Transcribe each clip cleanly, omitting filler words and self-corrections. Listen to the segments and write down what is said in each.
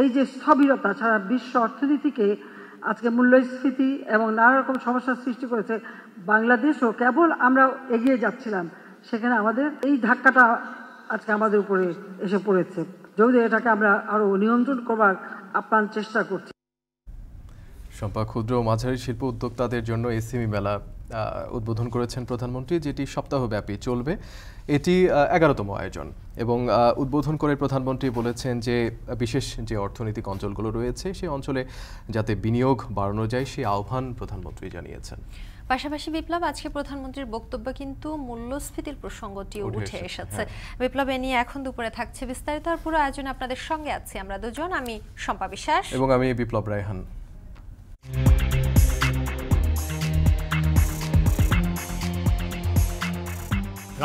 এই যে স্থবিরতা সারা বিশ্ব অর্থনীতিকে আজকে মূল্যস্ফীতি এবং নানা রকম সমস্যার সৃষ্টি করেছে। বাংলাদেশও কেবল আমরা এগিয়ে যাচ্ছিলাম, সেখানে আমাদের এই ধাক্কাটা আজকে আমাদের উপরে এসে পড়েছে। যদি এটাকে আমরা আরো নিয়ন্ত্রণ করবার আপ্রাণ চেষ্টা করছি। শম্পা, ক্ষুদ্র ও মাঝারি শিল্প উদ্যোক্তাদের জন্য এসএমই মেলা উদ্বোধন করেছেন প্রধানমন্ত্রী, যেটি সপ্তাহব্যাপী চলবে। এটি 11তম আয়োজন এবং উদ্বোধন করে প্রধানমন্ত্রী বলেছেন যে বিশেষ যে অর্থনৈতিক অঞ্চলগুলো রয়েছে সেই অঞ্চলে যাতে বিনিয়োগ বাড়ানো যায় সেই আহ্বান প্রধানমন্ত্রী জানিয়েছেন। পাশাপাশি বিপ্লব, আজকে প্রধানমন্ত্রীর বক্তব্যে কিন্তু মূল্যস্ফীতির প্রসঙ্গটি উঠে এসেছে। বিপ্লব, এ নিয়ে এখন দুপুরে থাকছে বিস্তারিত। আর পুরো আয়োজনে আপনাদের সঙ্গে আছি আমরা দুজন, আমি শম্পা বিশ্বাস এবং আমি বিপ্লব রায়হান।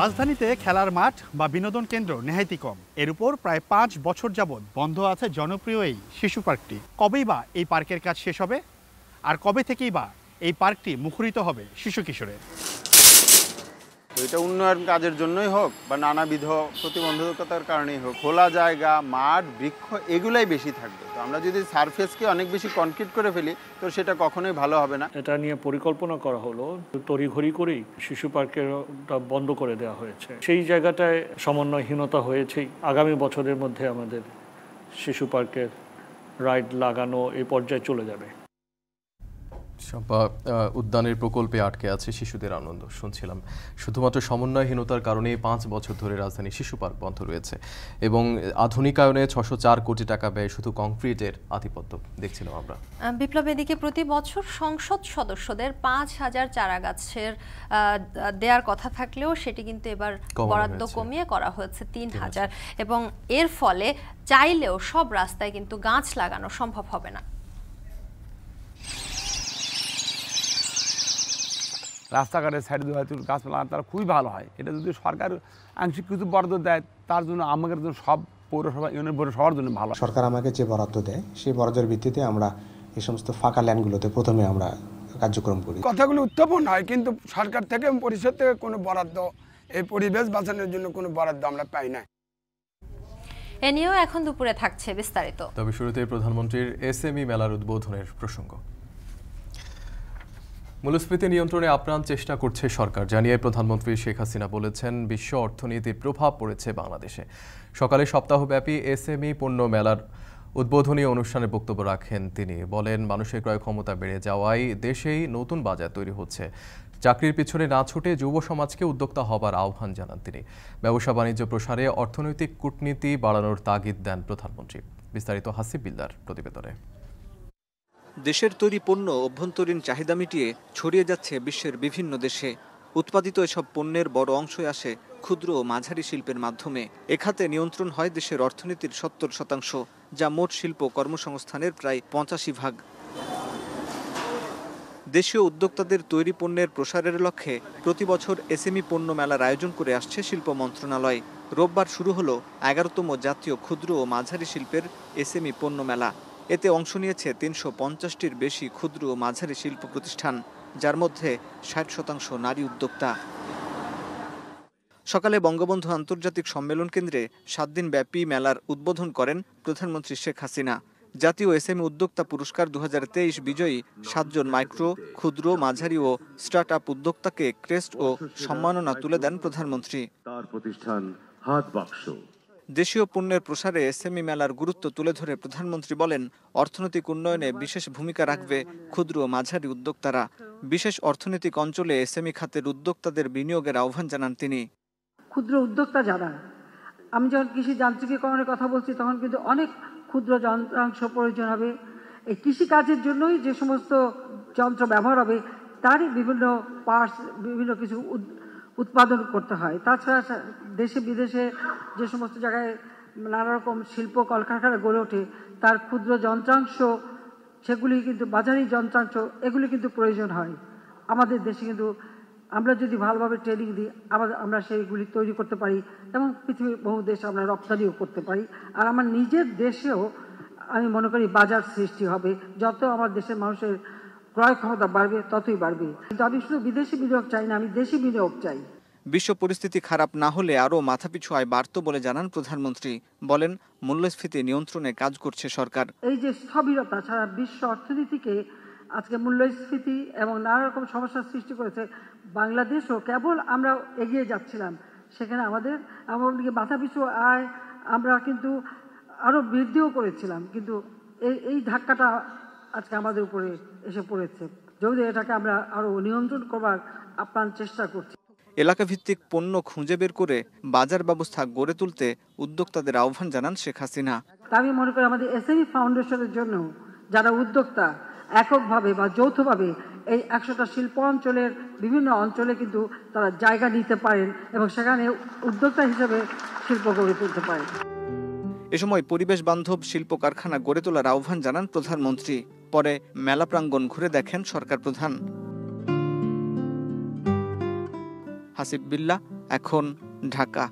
রাজধানীতে খেলার মাঠ বা বিনোদন কেন্দ্র নেহাইতি কম। এর উপর প্রায় 5 বছর যাবৎ বন্ধ আছে জনপ্রিয় এই শিশু পার্কটি। কবেই বা এই পার্কের কাজ শেষ হবে, আর কবে থেকেই বা এই পার্কটি মুখরিত হবে শিশু কিশোরে? এটা উন্নয়ন কাজের জন্যই হোক বা নানাবিধ প্রতিবন্ধকতার কারণেই হোক, খোলা জায়গা, মাঠ, বৃক্ষ এগুলাই বেশি থাকবে। তো আমরা যদি সারফেসকে অনেক বেশি কনক্রিট করে ফেলি তো সেটা কখনোই ভালো হবে না। এটা নিয়ে পরিকল্পনা করা হলো, তড়িঘড়ি করেই শিশু পার্কের বন্ধ করে দেওয়া হয়েছে। সেই জায়গাটায় সমন্বয়হীনতা হয়েছেই। আগামী বছরের মধ্যে আমাদের শিশু পার্কের রাইড লাগানো এই পর্যায়ে চলে যাবে। উদ্যানের প্রকল্পে আটকে আছে শিশুদের আনন্দ, শুনছিলাম। শুধুমাত্র সমন্বয়হীনতার কারণে 5 বছর ধরে রাজধানী শিশু পার্ক বন্ধ রয়েছে এবং আধুনিকায়নে 604 কোটি টাকা ব্যয় শুধু কংক্রিটের আধিপত্য দেখছিলাম আমরা। বিপ্লব, এদিকে প্রতি বছর সংসদ সদস্যদের 5000 চারা গাছের দেওয়ার কথা থাকলেও সেটি কিন্তু এবার বরাদ্দ কমিয়ে করা হয়েছে 3000 এবং এর ফলে চাইলেও সব রাস্তায় কিন্তু গাছ লাগানো সম্ভব হবে না। রাস্তাঘাটের সাইডে হয়তো গাছপালা তারা খুবই ভালো হয়। এটা যদি সরকার আংশিক কিছু বরাদ্দ দেয় তার জন্য আমাদের জন্য সব পৌরসভা ইউনিয়ন পৌরসভার জন্য ভালো। সরকার আমাকে যে বরাদ্দ দেয় সেই বরাদ্দের ভিত্তিতে আমরা এই সমস্ত ফাঁকা ল্যান্ডগুলোতে প্রথমে আমরা কার্যক্রম করি। কথাগুলো উত্থাপন হয় কিন্তু সরকার থেকে পরিষদ থেকে কোনো বরাদ্দ, এই পরিবেশ বাঁচানোর জন্য কোনো বরাদ্দ আমরা পাই না। এ নিয়েও এখন দুপুরে থাকছে বিস্তারিত। তবে শুরুতেই প্রধানমন্ত্রীর এসএমই মেলার উদ্বোধনের প্রসঙ্গ। মূল্যস্ফীতি নিয়ন্ত্রণে আপ্রাণ চেষ্টা করছে সরকার জানিয়ে প্রধানমন্ত্রী শেখ হাসিনা বলেছেন বিশ্ব অর্থনীতির প্রভাব পড়েছে বাংলাদেশে। সকালে সপ্তাহব্যাপী এসএমই পণ্য মেলার উদ্বোধনী অনুষ্ঠানে বক্তব্য রাখেন তিনি। বলেন, মানুষের ক্রয় ক্ষমতা বেড়ে যাওয়ায় দেশেই নতুন বাজার তৈরি হচ্ছে। চাকরির পিছনে না ছুটে যুব সমাজকে উদ্যোক্তা হবার আহ্বান জানান তিনি। ব্যবসা বাণিজ্য প্রসারে অর্থনৈতিক কূটনীতি বাড়ানোর তাগিদ দেন প্রধানমন্ত্রী। বিস্তারিত হাসিব বিল্লার প্রতিবেদনে। দেশের তৈরি পণ্য অভ্যন্তরীণ চাহিদা মিটিয়ে ছড়িয়ে যাচ্ছে বিশ্বের বিভিন্ন দেশে। উৎপাদিত এসব পণ্যের বড় অংশই আসে ক্ষুদ্র ও মাঝারি শিল্পের মাধ্যমে। এ খাতে নিয়ন্ত্রণ হয় দেশের অর্থনীতির 70%, যা মোট শিল্প কর্মসংস্থানের প্রায় 85%। দেশীয় উদ্যোক্তাদের তৈরি পণ্যের প্রসারের লক্ষ্যে প্রতি বছর এসএমই পণ্য মেলার আয়োজন করে আসছে শিল্প মন্ত্রণালয়। রোববার শুরু হলো 11তম জাতীয় ক্ষুদ্র ও মাঝারি শিল্পের এসএমই পণ্য মেলা। এতে অংশ নিয়েছে 350টির বেশি ক্ষুদ্র ও মাঝারি শিল্প প্রতিষ্ঠান, যার মধ্যে 60% নারী উদ্যোক্তা। সকালে বঙ্গবন্ধু আন্তর্জাতিক সম্মেলন কেন্দ্রে 7 দিন ব্যাপী মেলার উদ্বোধন করেন প্রধানমন্ত্রী শেখ হাসিনা। জাতীয় এসএমই উদ্যোক্তা পুরস্কার 2023 বিজয়ী 7 জন মাইক্রো, ক্ষুদ্র, মাঝারি ও স্টার্ট আপ উদ্যোক্তাকে ক্রেস্ট ও সম্মাননা তুলে দেন প্রধানমন্ত্রী। তার প্রতিষ্ঠান হাত বাক্স। দেশীয় পণ্যের প্রসারে এসএমই মেলার গুরুত্ব তুলে ধরে প্রধানমন্ত্রী বলেন, অর্থনৈতিক উন্নয়নে বিশেষ ভূমিকা রাখবে ক্ষুদ্র ও মাঝারি উদ্যোক্তারা। বিশেষ অর্থনৈতিক অঞ্চলে এসএমই খাতের উদ্যোক্তাদের বিনিয়োগের আহ্বান জানান তিনি। ক্ষুদ্র উদ্যোক্তা যারা, আমি যখন কৃষি যান্ত্রিকীকরণের কথা বলছি তখন কিন্তু অনেক ক্ষুদ্র যন্ত্রাংশ প্রয়োজন হবে। এই কৃষিকাজের জন্যই যে সমস্ত যন্ত্র ব্যবহার হবে তারই বিভিন্ন পার্টস, বিভিন্ন কিছু উৎপাদন করতে হয়। তাছাড়া দেশে বিদেশে যে সমস্ত জায়গায় নানা রকম শিল্প কলকারখানা গড়ে ওঠে তার ক্ষুদ্র যন্ত্রাংশ, সেগুলি কিন্তু বাজারি যন্ত্রাংশ, এগুলি কিন্তু প্রয়োজন হয়। আমাদের দেশে কিন্তু আমরা যদি ভালোভাবে ট্রেনিং দিই আমরা সেইগুলি তৈরি করতে পারি এবং পৃথিবীর বহু দেশে আমরা রপ্তানিও করতে পারি। আর আমার নিজের দেশেও আমি মনে করি বাজার সৃষ্টি হবে। যত আমার দেশের মানুষের ক্রয় ক্ষমতা বাড়বে ততই বাড়বে। কিন্তু আমি শুধু বিদেশি বিনিয়োগ চাই না, আমি দেশি বিনিয়োগ চাই। বিশ্ব পরিস্থিতি খারাপ না হলে আরও মাথাপিছু আয় বাড়ত বলে জানান প্রধানমন্ত্রী। বলেন, মূল্যস্ফীতি নিয়ন্ত্রণে কাজ করছে সরকার। এই যে স্থবিরতা ছাড়া বিশ্ব অর্থনীতিকে আজকে মূল্যস্ফীতি এবং নানা রকম সমস্যার সৃষ্টি করেছে। বাংলাদেশও কেবল আমরা এগিয়ে যাচ্ছিলাম, সেখানে আমাদের মাথাপিছু আয় আমরা কিন্তু আরো বৃদ্ধিও করেছিলাম, কিন্তু এই ধাক্কাটা আজকে আমাদের উপরে এসে পড়েছে। যদি এটাকে আমরা আরো নিয়ন্ত্রণ করবার আপ্রাণ চেষ্টা করছি। এলাকা ভিত্তিক পণ্য খুঁজে বের করে বাজার ব্যবস্থা গড়ে তুলতে উদ্যোক্তাদের আহ্বান জানান শেখ হাসিনা। আমি মনে করি আমাদের এসএমই ফাউন্ডেশনের জন্য যারা উদ্যোক্তা এককভাবে বা যৌথভাবে এই 100টা শিল্প অঞ্চলের বিভিন্ন অঞ্চলে কিন্তু তারা জায়গা নিতে পারেন এবং সেখানে উদ্যোক্তা হিসেবে শিল্প গড়ে তুলতে পারেন। এ সময় পরিবেশ বান্ধব শিল্প কারখানা গড়ে তোলার আহ্বান জানান প্রধানমন্ত্রী। পরে মেলা প্রাঙ্গণ ঘুরে দেখেন সরকার প্রধান। হাসিব বিল্লাহ, এখন, ঢাকা।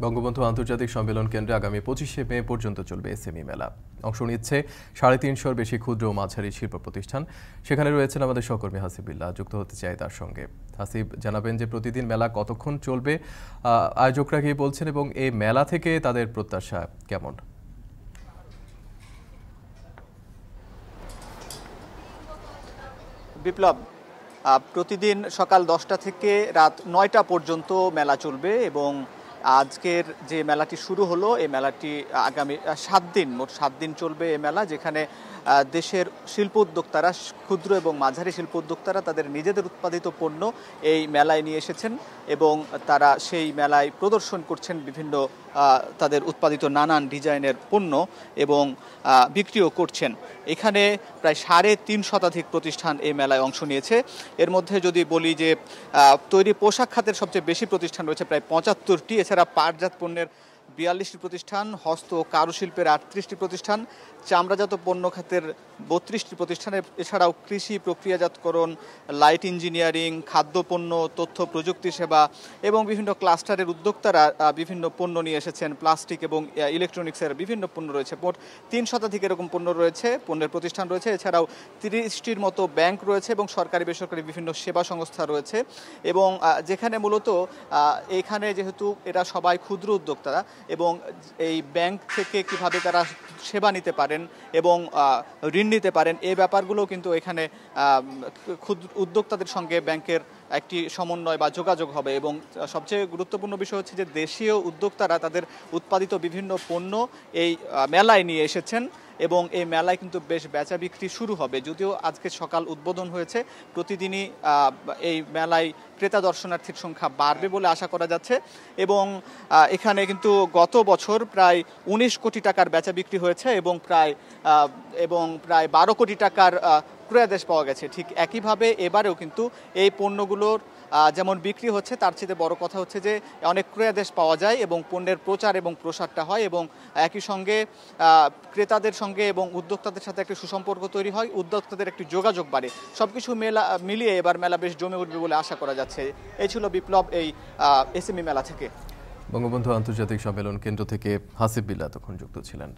বঙ্গবন্ধু আন্তর্জাতিক সম্মেলন কেন্দ্রে আগামী 25শে মে পর্যন্ত চলবে এসএমই মেলা। অংশ নিচ্ছে 350-র বেশি ক্ষুদ্র ও মাঝারি শিল্প প্রতিষ্ঠান। সেখানে রয়েছেন আমাদের সহকর্মী হাসিব বিল্লাহ, যুক্ত হতে চাই তার সঙ্গে। হাসিব, জানাবেন যে প্রতিদিন মেলা কতক্ষণ চলবে, আয়োজকরা কি বলছেন এবং এই মেলা থেকে তাদের প্রত্যাশা কেমন? বিপ্লব, প্রতিদিন সকাল 10টা থেকে রাত 9টা পর্যন্ত মেলা চলবে এবং আজকের যে মেলাটি শুরু হলো, এই মেলাটি আগামী 7 দিন, মোট 7 দিন চলবে এই মেলা, যেখানে দেশের শিল্প উদ্যোক্তারা, ক্ষুদ্র এবং মাঝারি শিল্প উদ্যোক্তারা তাদের নিজেদের উৎপাদিত পণ্য এই মেলায় নিয়ে এসেছেন এবং তারা সেই মেলায় প্রদর্শন করছেন বিভিন্ন তাদের উৎপাদিত নানান ডিজাইনের পণ্য এবং বিক্রিও করছেন। এখানে প্রায় 350 শতাধিক প্রতিষ্ঠান এই মেলায় অংশ নিয়েছে। এর মধ্যে যদি বলি যে তৈরি পোশাক খাতের সবচেয়ে বেশি প্রতিষ্ঠান রয়েছে প্রায় 75টি, এছাড়া পাটজাত পণ্যের 42টি প্রতিষ্ঠান, হস্ত ও কারুশিল্পের 38টি প্রতিষ্ঠান, চামড়াজাত পণ্য খাতের 32টি প্রতিষ্ঠানের, এছাড়াও কৃষি প্রক্রিয়াজাতকরণ, লাইট ইঞ্জিনিয়ারিং, খাদ্যপণ্য, তথ্য প্রযুক্তি সেবা এবং বিভিন্ন ক্লাস্টারের উদ্যোক্তারা বিভিন্ন পণ্য নিয়ে এসেছেন। প্লাস্টিক এবং ইলেকট্রনিক্সের বিভিন্ন পণ্য রয়েছে। মোট 3 শতাধিক এরকম পণ্য রয়েছে, পণ্যের প্রতিষ্ঠান রয়েছে। এছাড়াও 30টির মতো ব্যাংক রয়েছে এবং সরকারি বেসরকারি বিভিন্ন সেবা সংস্থা রয়েছে এবং যেখানে মূলত এখানে যেহেতু এরা সবাই ক্ষুদ্র উদ্যোক্তারা এবং এই ব্যাংক থেকে কিভাবে তারা সেবা নিতে পারেন এবং ঋণ নিতে পারেন, এই ব্যাপারগুলো কিন্তু এখানে উদ্যোক্তাদের সঙ্গে ব্যাংকের একটি সমন্বয় বা যোগাযোগ হবে। এবং সবচেয়ে গুরুত্বপূর্ণ বিষয় হচ্ছে যে দেশীয় উদ্যোক্তারা তাদের উৎপাদিত বিভিন্ন পণ্য এই মেলায় নিয়ে এসেছেন এবং এই মেলায় কিন্তু বেশ বেচা বিক্রি শুরু হবে। যদিও আজকে সকাল উদ্বোধন হয়েছে, প্রতিদিনই এই মেলায় ক্রেতা দর্শনার্থীর সংখ্যা বাড়বে বলে আশা করা যাচ্ছে এবং এখানে কিন্তু গত বছর প্রায় 19 কোটি টাকার বেচা বিক্রি হয়েছে এবং প্রায় 12 কোটি টাকার ক্রয়াদেশ পাওয়া গেছে। ঠিক একইভাবে এবারেও কিন্তু এই পণ্যগুলোর যেমন বিক্রি হচ্ছে, তার চেয়ে বড় কথা হচ্ছে যে অনেক ক্রয়াদেশ পাওয়া যায় এবং পণ্যের প্রচার এবং প্রসারটা হয় এবং একই সঙ্গে ক্রেতাদের সঙ্গে এবং উদ্যোক্তাদের সাথে একটি সুসম্পর্ক তৈরি হয়, উদ্যোক্তাদের একটি যোগাযোগ বাড়ে। সবকিছু মিলিয়ে এবার মেলা বেশ জমে উঠবে বলে আশা করা যাচ্ছে। এই ছিল বিপ্লব এই এসএমই মেলা থেকে। বঙ্গবন্ধু আন্তর্জাতিক সম্মেলন কেন্দ্র থেকে হাসিব বিল্লাহ তখন যুক্ত ছিলেন।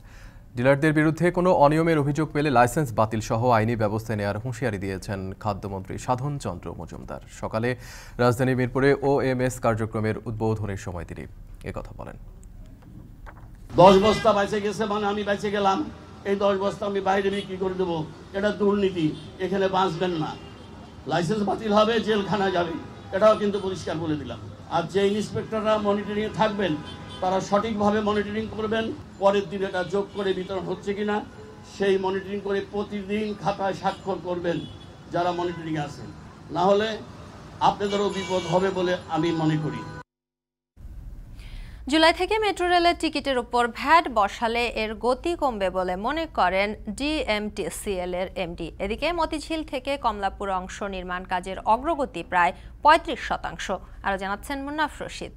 ডিলারদের বিরুদ্ধে কোনো অনিয়মের অভিযোগ পেলে লাইসেন্স বাতিল সহ আইনি ব্যবস্থা নেওয়ার হুঁশিয়ারি দিয়েছেন খাদ্যমন্ত্রী সাধন চন্দ্র মজুমদার। সকালে রাজধানী মিরপুরে OMS কার্যক্রমের উদ্বোধনের সময় তিনি একথা বলেন। 10 বস্তা বেঁচে গেছে মানে আমি বেঁচে গেলাম, এই 10 বস্তা আমি বাইরে বিক্রি করে দেবো, এটা দুর্নীতি, এখানে বাঁচবেন না, লাইসেন্স বাতিল হবে, জেলখানা যাবে, এটাও কিন্তু পরিষ্কার বলে দিলাম। আর যে ইন্সপেক্টররা মনিটরিংয়ে থাকবেন তারা সঠিকভাবে মনিটরিং করবেন, পরের দিন এটা যোগ করে বিতরণ হচ্ছে কিনা সেই মনিটরিং করে প্রতিদিন খাতায় স্বাক্ষর করবেন যারা মনিটরিং আছেন, না হলে আপনাদেরও বিপদ হবে বলে আমি মনে করি। জুলাই থেকে মেট্রো রেলের টিকিটের উপর ভ্যাট বসালে এর গতি কমবে বলে মনে করেন DMTCL এর এমডি। এদিকে মতিঝিল থেকে কমলাপুর অংশ নির্মাণ কাজের অগ্রগতি প্রায় 35%। আরও জানাচ্ছেন মুন্নাফ রশিদ।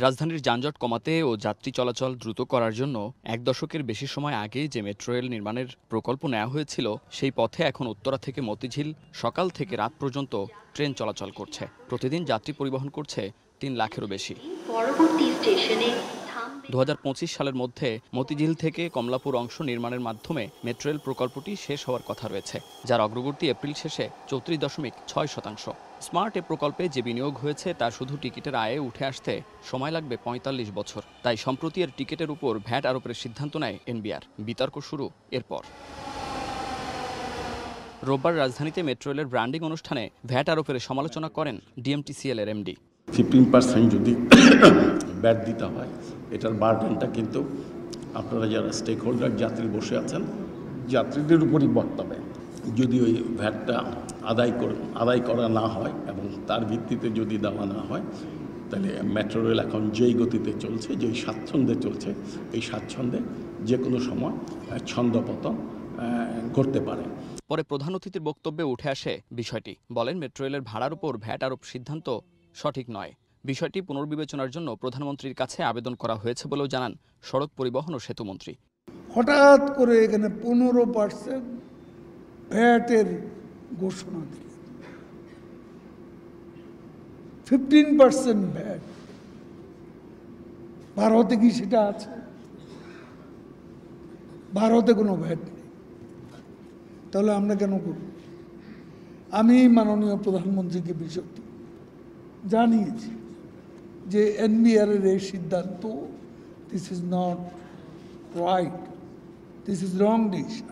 রাজধানীর যানজট কমাতে ও যাত্রী চলাচল দ্রুত করার জন্য 1 দশকের বেশি সময় আগে যে মেট্রো রেল নির্মাণের প্রকল্প নেওয়া হয়েছিল, সেই পথে এখন উত্তরা থেকে মতিঝিল সকাল থেকে রাত পর্যন্ত ট্রেন চলাচল করছে। প্রতিদিন যাত্রী পরিবহন করছে 3 লাখেরও বেশি। পরবর্তী স্টেশনে 2025 সালের মধ্যে মতিঝিল থেকে কমলাপুর অংশ নির্মাণের মাধ্যমে মেট্রো রেল প্রকল্পটি শেষ হওয়ার কথা রয়েছে, যার অগ্রগতি এপ্রিল শেষে 34.6%। স্মার্ট এ প্রকল্পে যে বিনিয়োগ হয়েছে তা শুধু টিকিটের আয়ে উঠে আসতে সময় লাগবে 45 বছর। তাই সম্প্রতি এর টিকিটের উপর ভ্যাট আরোপের সিদ্ধান্ত নেয় এনবিআর। বিতর্ক শুরু এরপর। রোববার রাজধানীতে মেট্রো রেলের ব্র্যান্ডিং অনুষ্ঠানে ভ্যাট আরোপের সমালোচনা করেন ডিএমটিসিএল এর এমডি। 15% যদি ব্যাট দিতে হয়, এটার বার্ডেনটা কিন্তু আপনারা যারা স্টেক হোল্ডার যাত্রী বসে আছেন, যাত্রীদের উপরই বর্তাবে। যদি ওই ভ্যাটটা আদায় করা না হয় এবং তার ভিত্তিতে যদি দেওয়া না হয়, তাহলে মেট্রো রেল এখন যেই গতিতে চলছে, যেই স্বাচ্ছন্দ্যে চলছে, এই স্বাচ্ছন্দ্যে যে কোনো সময় ছন্দপতন করতে পারে। পরে প্রধান অতিথির বক্তব্যে উঠে আসে বিষয়টি। বলেন, মেট্রো রেলের ভাড়ার উপর ভ্যাট আরোপ সিদ্ধান্ত সঠিক নয়। বিষয়টি পুনর্বিবেচনার জন্য প্রধানমন্ত্রীর কাছে আবেদন করা হয়েছে বলেও জানান সড়ক পরিবহন ও সেতুমন্ত্রী। হঠাৎ করে এখানে 15% ভ্যাটের ঘোষণা দিল, 15% ভ্যাট। ভারতে কি সেটা আছে? ভারতে কোনো ভ্যাট নেই, তাহলে আমরা কেন করব? আমি মাননীয় প্রধানমন্ত্রীকে বিষয়টি জানিয়েছি যে এনবিআর এর এই সিদ্ধান্ত, this is not right, this is wrong decision.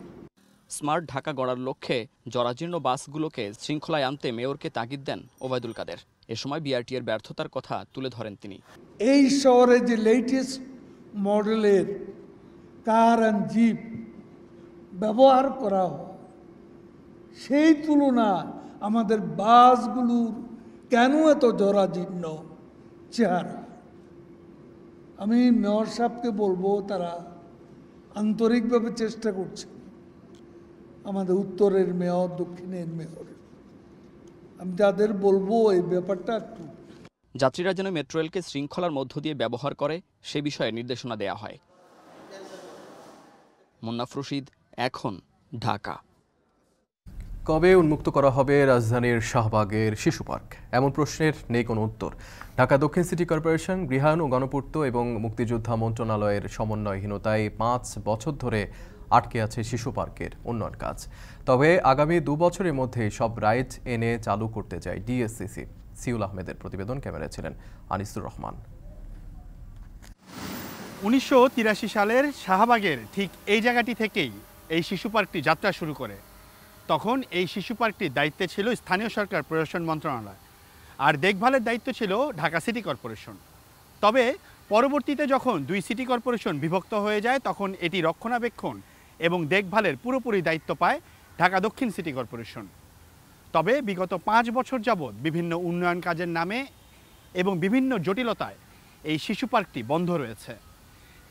Smart Dhaka গড়ার লক্ষ্যে জরাজীর্ণ বাসগুলোকে শৃঙ্খলায় আনতে মেয়রকে তাগিদ দেন ওবায়দুল কাদের। এ সময় বিআরটি এর ব্যর্থতার কথা তুলে ধরেন তিনি। এই শহরে যে লেটেস্ট মডেলের কার অ্যান্ড জিপ ব্যবহার করা হয়, সেই তুলনায় আমাদের বাসগুলোর কেন এত জরাজীর্ণ চেহারা? আমি মেয়র সাহেবকে বলবো, তারা আন্তরিকভাবে চেষ্টা করছে, আমাদের উত্তরের মেয়র, দক্ষিণের মেয়র, আমি তাদের বলবো এই ব্যাপারটা একটু। যাত্রীরা যেন মেট্রো রেলকে শৃঙ্খলার মধ্য দিয়ে ব্যবহার করে সে বিষয়ে নির্দেশনা দেয়া হয়। মুন্নাফ রশিদ, এখন, ঢাকা। কবে উন্মুক্ত করা হবে রাজধানীর শাহবাগের শিশু পার্ক? এমন প্রশ্নের নেই কোনো উত্তর। ঢাকা দক্ষিণ সিটি কর্পোরেশন, গৃহায়ন ও গণপূর্ত এবং মুক্তিযোদ্ধা মন্ত্রণালয়ের সমন্বয়হীনতায় 5 বছর ধরে আটকে আছে শিশু পার্কের উন্নয়ন কাজ। তবে আগামী 2 বছরের মধ্যে সব রাইড এনে চালু করতে চায় ডিএসসিসি। সিউল আহমেদের প্রতিবেদন, ক্যামেরায় ছিলেন আনিসুর রহমান। 1983 সালের শাহবাগের ঠিক এই জায়গাটি থেকেই এই শিশু পার্কটি যাত্রা শুরু করে। তখন এই শিশু পার্কটির দায়িত্বে ছিল স্থানীয় সরকার প্রশাসন মন্ত্রণালয়, আর দেখভালের দায়িত্ব ছিল ঢাকা সিটি কর্পোরেশন। তবে পরবর্তীতে যখন 2 সিটি কর্পোরেশন বিভক্ত হয়ে যায়, তখন এটি রক্ষণাবেক্ষণ এবং দেখভালের পুরোপুরি দায়িত্ব পায় ঢাকা দক্ষিণ সিটি কর্পোরেশন। তবে বিগত 5 বছর যাবৎ বিভিন্ন উন্নয়ন কাজের নামে এবং বিভিন্ন জটিলতায় এই শিশু পার্কটি বন্ধ রয়েছে।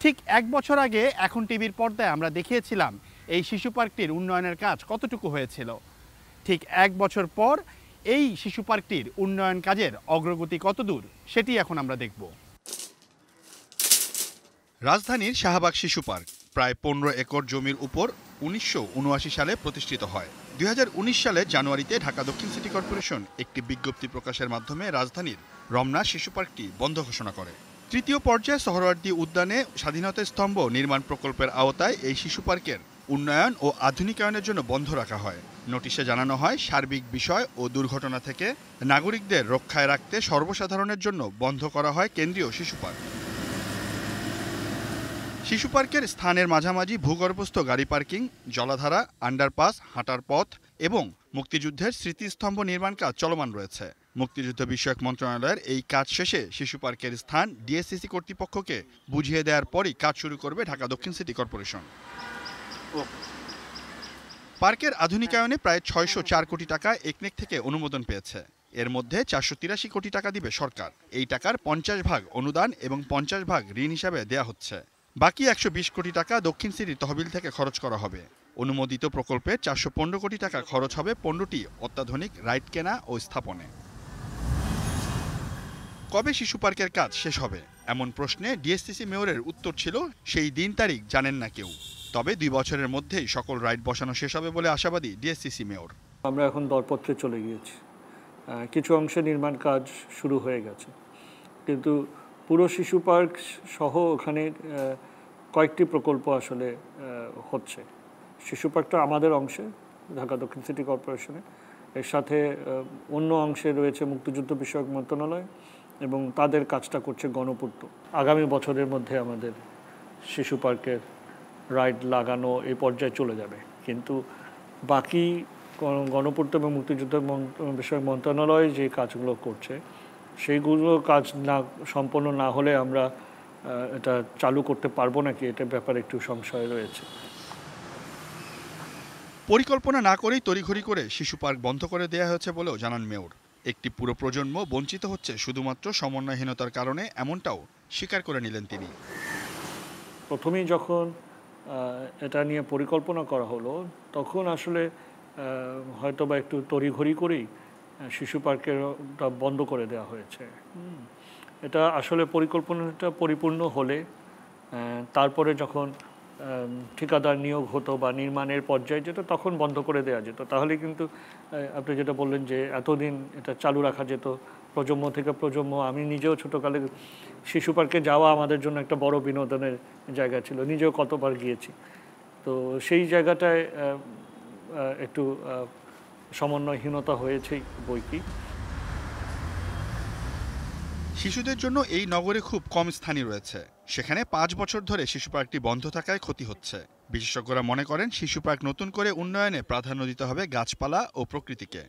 ঠিক 1 বছর আগে এখন টিভির পর্দায় আমরা দেখিয়েছিলাম এই শিশু পার্কটির উন্নয়নের কাজ কতটুকু হয়েছিল। ঠিক 1 বছর পর এই শিশু পার্কটির উন্নয়ন কাজের অগ্রগতি কতদূর, সেটি এখন আমরা দেখব। রাজধানীর শাহবাগ শিশু পার্ক প্রায় 15 একর জমির উপর 1979 সালে প্রতিষ্ঠিত হয়। 2019 সালে জানুয়ারিতে ঢাকা দক্ষিণ সিটি কর্পোরেশন একটি বিজ্ঞপ্তি প্রকাশের মাধ্যমে রাজধানীর রমনা শিশু পার্কটি বন্ধ ঘোষণা করে। তৃতীয় পর্যায়ে সোহরাওয়ার্দী উদ্যানে স্বাধীনতা স্তম্ভ নির্মাণ প্রকল্পের আওতায় এই শিশু পার্কের উন্নয়ন ও আধুনিকায়নের জন্য বন্ধ রাখা হয়। নোটিশে জানানো হয়, সার্বিক বিষয় ও দুর্ঘটনা থেকে নাগরিকদের রক্ষায় রাখতে সর্বসাধারণের জন্য বন্ধ করা হয় কেন্দ্রীয় শিশু পার্ক। শিশু পার্কের স্থানের মাঝামাঝি ভূগর্ভস্থ গাড়ি পার্কিং, জলাধারা, আন্ডারপাস, হাঁটার পথ এবং মুক্তিযুদ্ধের স্মৃতিস্তম্ভ নির্মাণ কাজ চলমান রয়েছে। মুক্তিযুদ্ধ বিষয়ক মন্ত্রণালয়ের এই কাজ শেষে শিশু পার্কের স্থান ডিএসসিসি কর্তৃপক্ষকে বুঝিয়ে দেওয়ার পরই কাজ শুরু করবে ঢাকা দক্ষিণ সিটি কর্পোরেশন। পার্কের আধুনিকায়নে প্রায় 604 কোটি টাকা একনেক থেকে অনুমোদন পেয়েছে। এর মধ্যে 483 কোটি টাকা দিবে সরকার। এই টাকার 50 ভাগ অনুদান এবং 50 ভাগ ঋণ হিসাবে দেয়া হচ্ছে। বাকি 120 কোটি টাকা দক্ষিণ সিটির তহবিল থেকে খরচ করা হবে। অনুমোদিত প্রকল্পে 415 কোটি টাকা খরচ হবে 15টি অত্যাধুনিক রাইড কেনা ও স্থাপনে। কবে শিশু পার্কের কাজ শেষ হবে এমন প্রশ্নে ডিএসসিসি মেয়রের উত্তর ছিল, সেই দিন তারিখ জানেন না কেউ। তবে 2 বছরের মধ্যেই সকল রাইড বসানো শেষ হবে বলে আশাবাদী ডিএসসিসি মেয়র। আমরা এখন দরপত্রে চলে গিয়েছি, কিছু অংশে নির্মাণ কাজ শুরু হয়ে গেছে, কিন্তু পুরো শিশু পার্ক সহ ওখানে কয়েকটি প্রকল্প আসলে হচ্ছে। শিশু পার্কটা আমাদের অংশে, ঢাকা দক্ষিণ সিটি কর্পোরেশনে, এর সাথে অন্য অংশে রয়েছে মুক্তিযুদ্ধ বিষয়ক মন্ত্রণালয় এবং তাদের কাজটা করছে গণপূর্ত। আগামী বছরের মধ্যে আমাদের শিশু পার্কের রাইড লাগানো এই পর্যায়ে চলে যাবে, কিন্তু বাকি গণপূর্ত এবং মুক্তিযুদ্ধ বিষয়ক মন্ত্রণালয় যে কাজগুলো করছে সেইগুলো কাজ না সম্পন্ন না হলে আমরা এটা চালু করতে পারবো নাকি, এটার ব্যাপারে একটু সংশয় রয়েছে। পরিকল্পনা না করেই তড়িঘড়ি করে শিশু পার্ক বন্ধ করে দেওয়া হয়েছে বলেও জানান মেয়র। একটি পুরো প্রজন্ম বঞ্চিত হচ্ছে শুধুমাত্র সমন্বয়হীনতার কারণে, এমনটাও স্বীকার করে নিলেন তিনি। প্রথমেই যখন এটা নিয়ে পরিকল্পনা করা হলো তখন আসলে হয়তো বা একটু তড়িঘড়ি করেই শিশু পার্কেরটা বন্ধ করে দেওয়া হয়েছে। এটা আসলে পরিকল্পনাটা পরিপূর্ণ হলে তারপরে যখন ঠিকাদার নিয়োগ হতো বা নির্মাণের পর্যায়ে যেত তখন বন্ধ করে দেওয়া যেত। তাহলে কিন্তু আপনি যেটা বললেন যে এতদিন এটা চালু রাখা যেত প্রজন্ম থেকে প্রজন্ম। আমি নিজেও ছোটোকালে শিশু পার্কে যাওয়া আমাদের জন্য একটা বড় বিনোদনের জায়গা ছিল, নিজেও কতবার গিয়েছি। তো সেই জায়গাটায় একটু সমন্বয়হীনতা হয়েছেই বৈকি। শিশুদের জন্য এই নগরে খুব কম স্থানই রয়েছে, সেখানে 5 বছর ধরে শিশু পার্কটি বন্ধ থাকায় ক্ষতি হচ্ছে। বিশেষজ্ঞরা মনে করেন শিশু পার্ক নতুন করে উন্নয়নে প্রাধান্য দিতে হবে গাছপালা ও প্রকৃতিকে।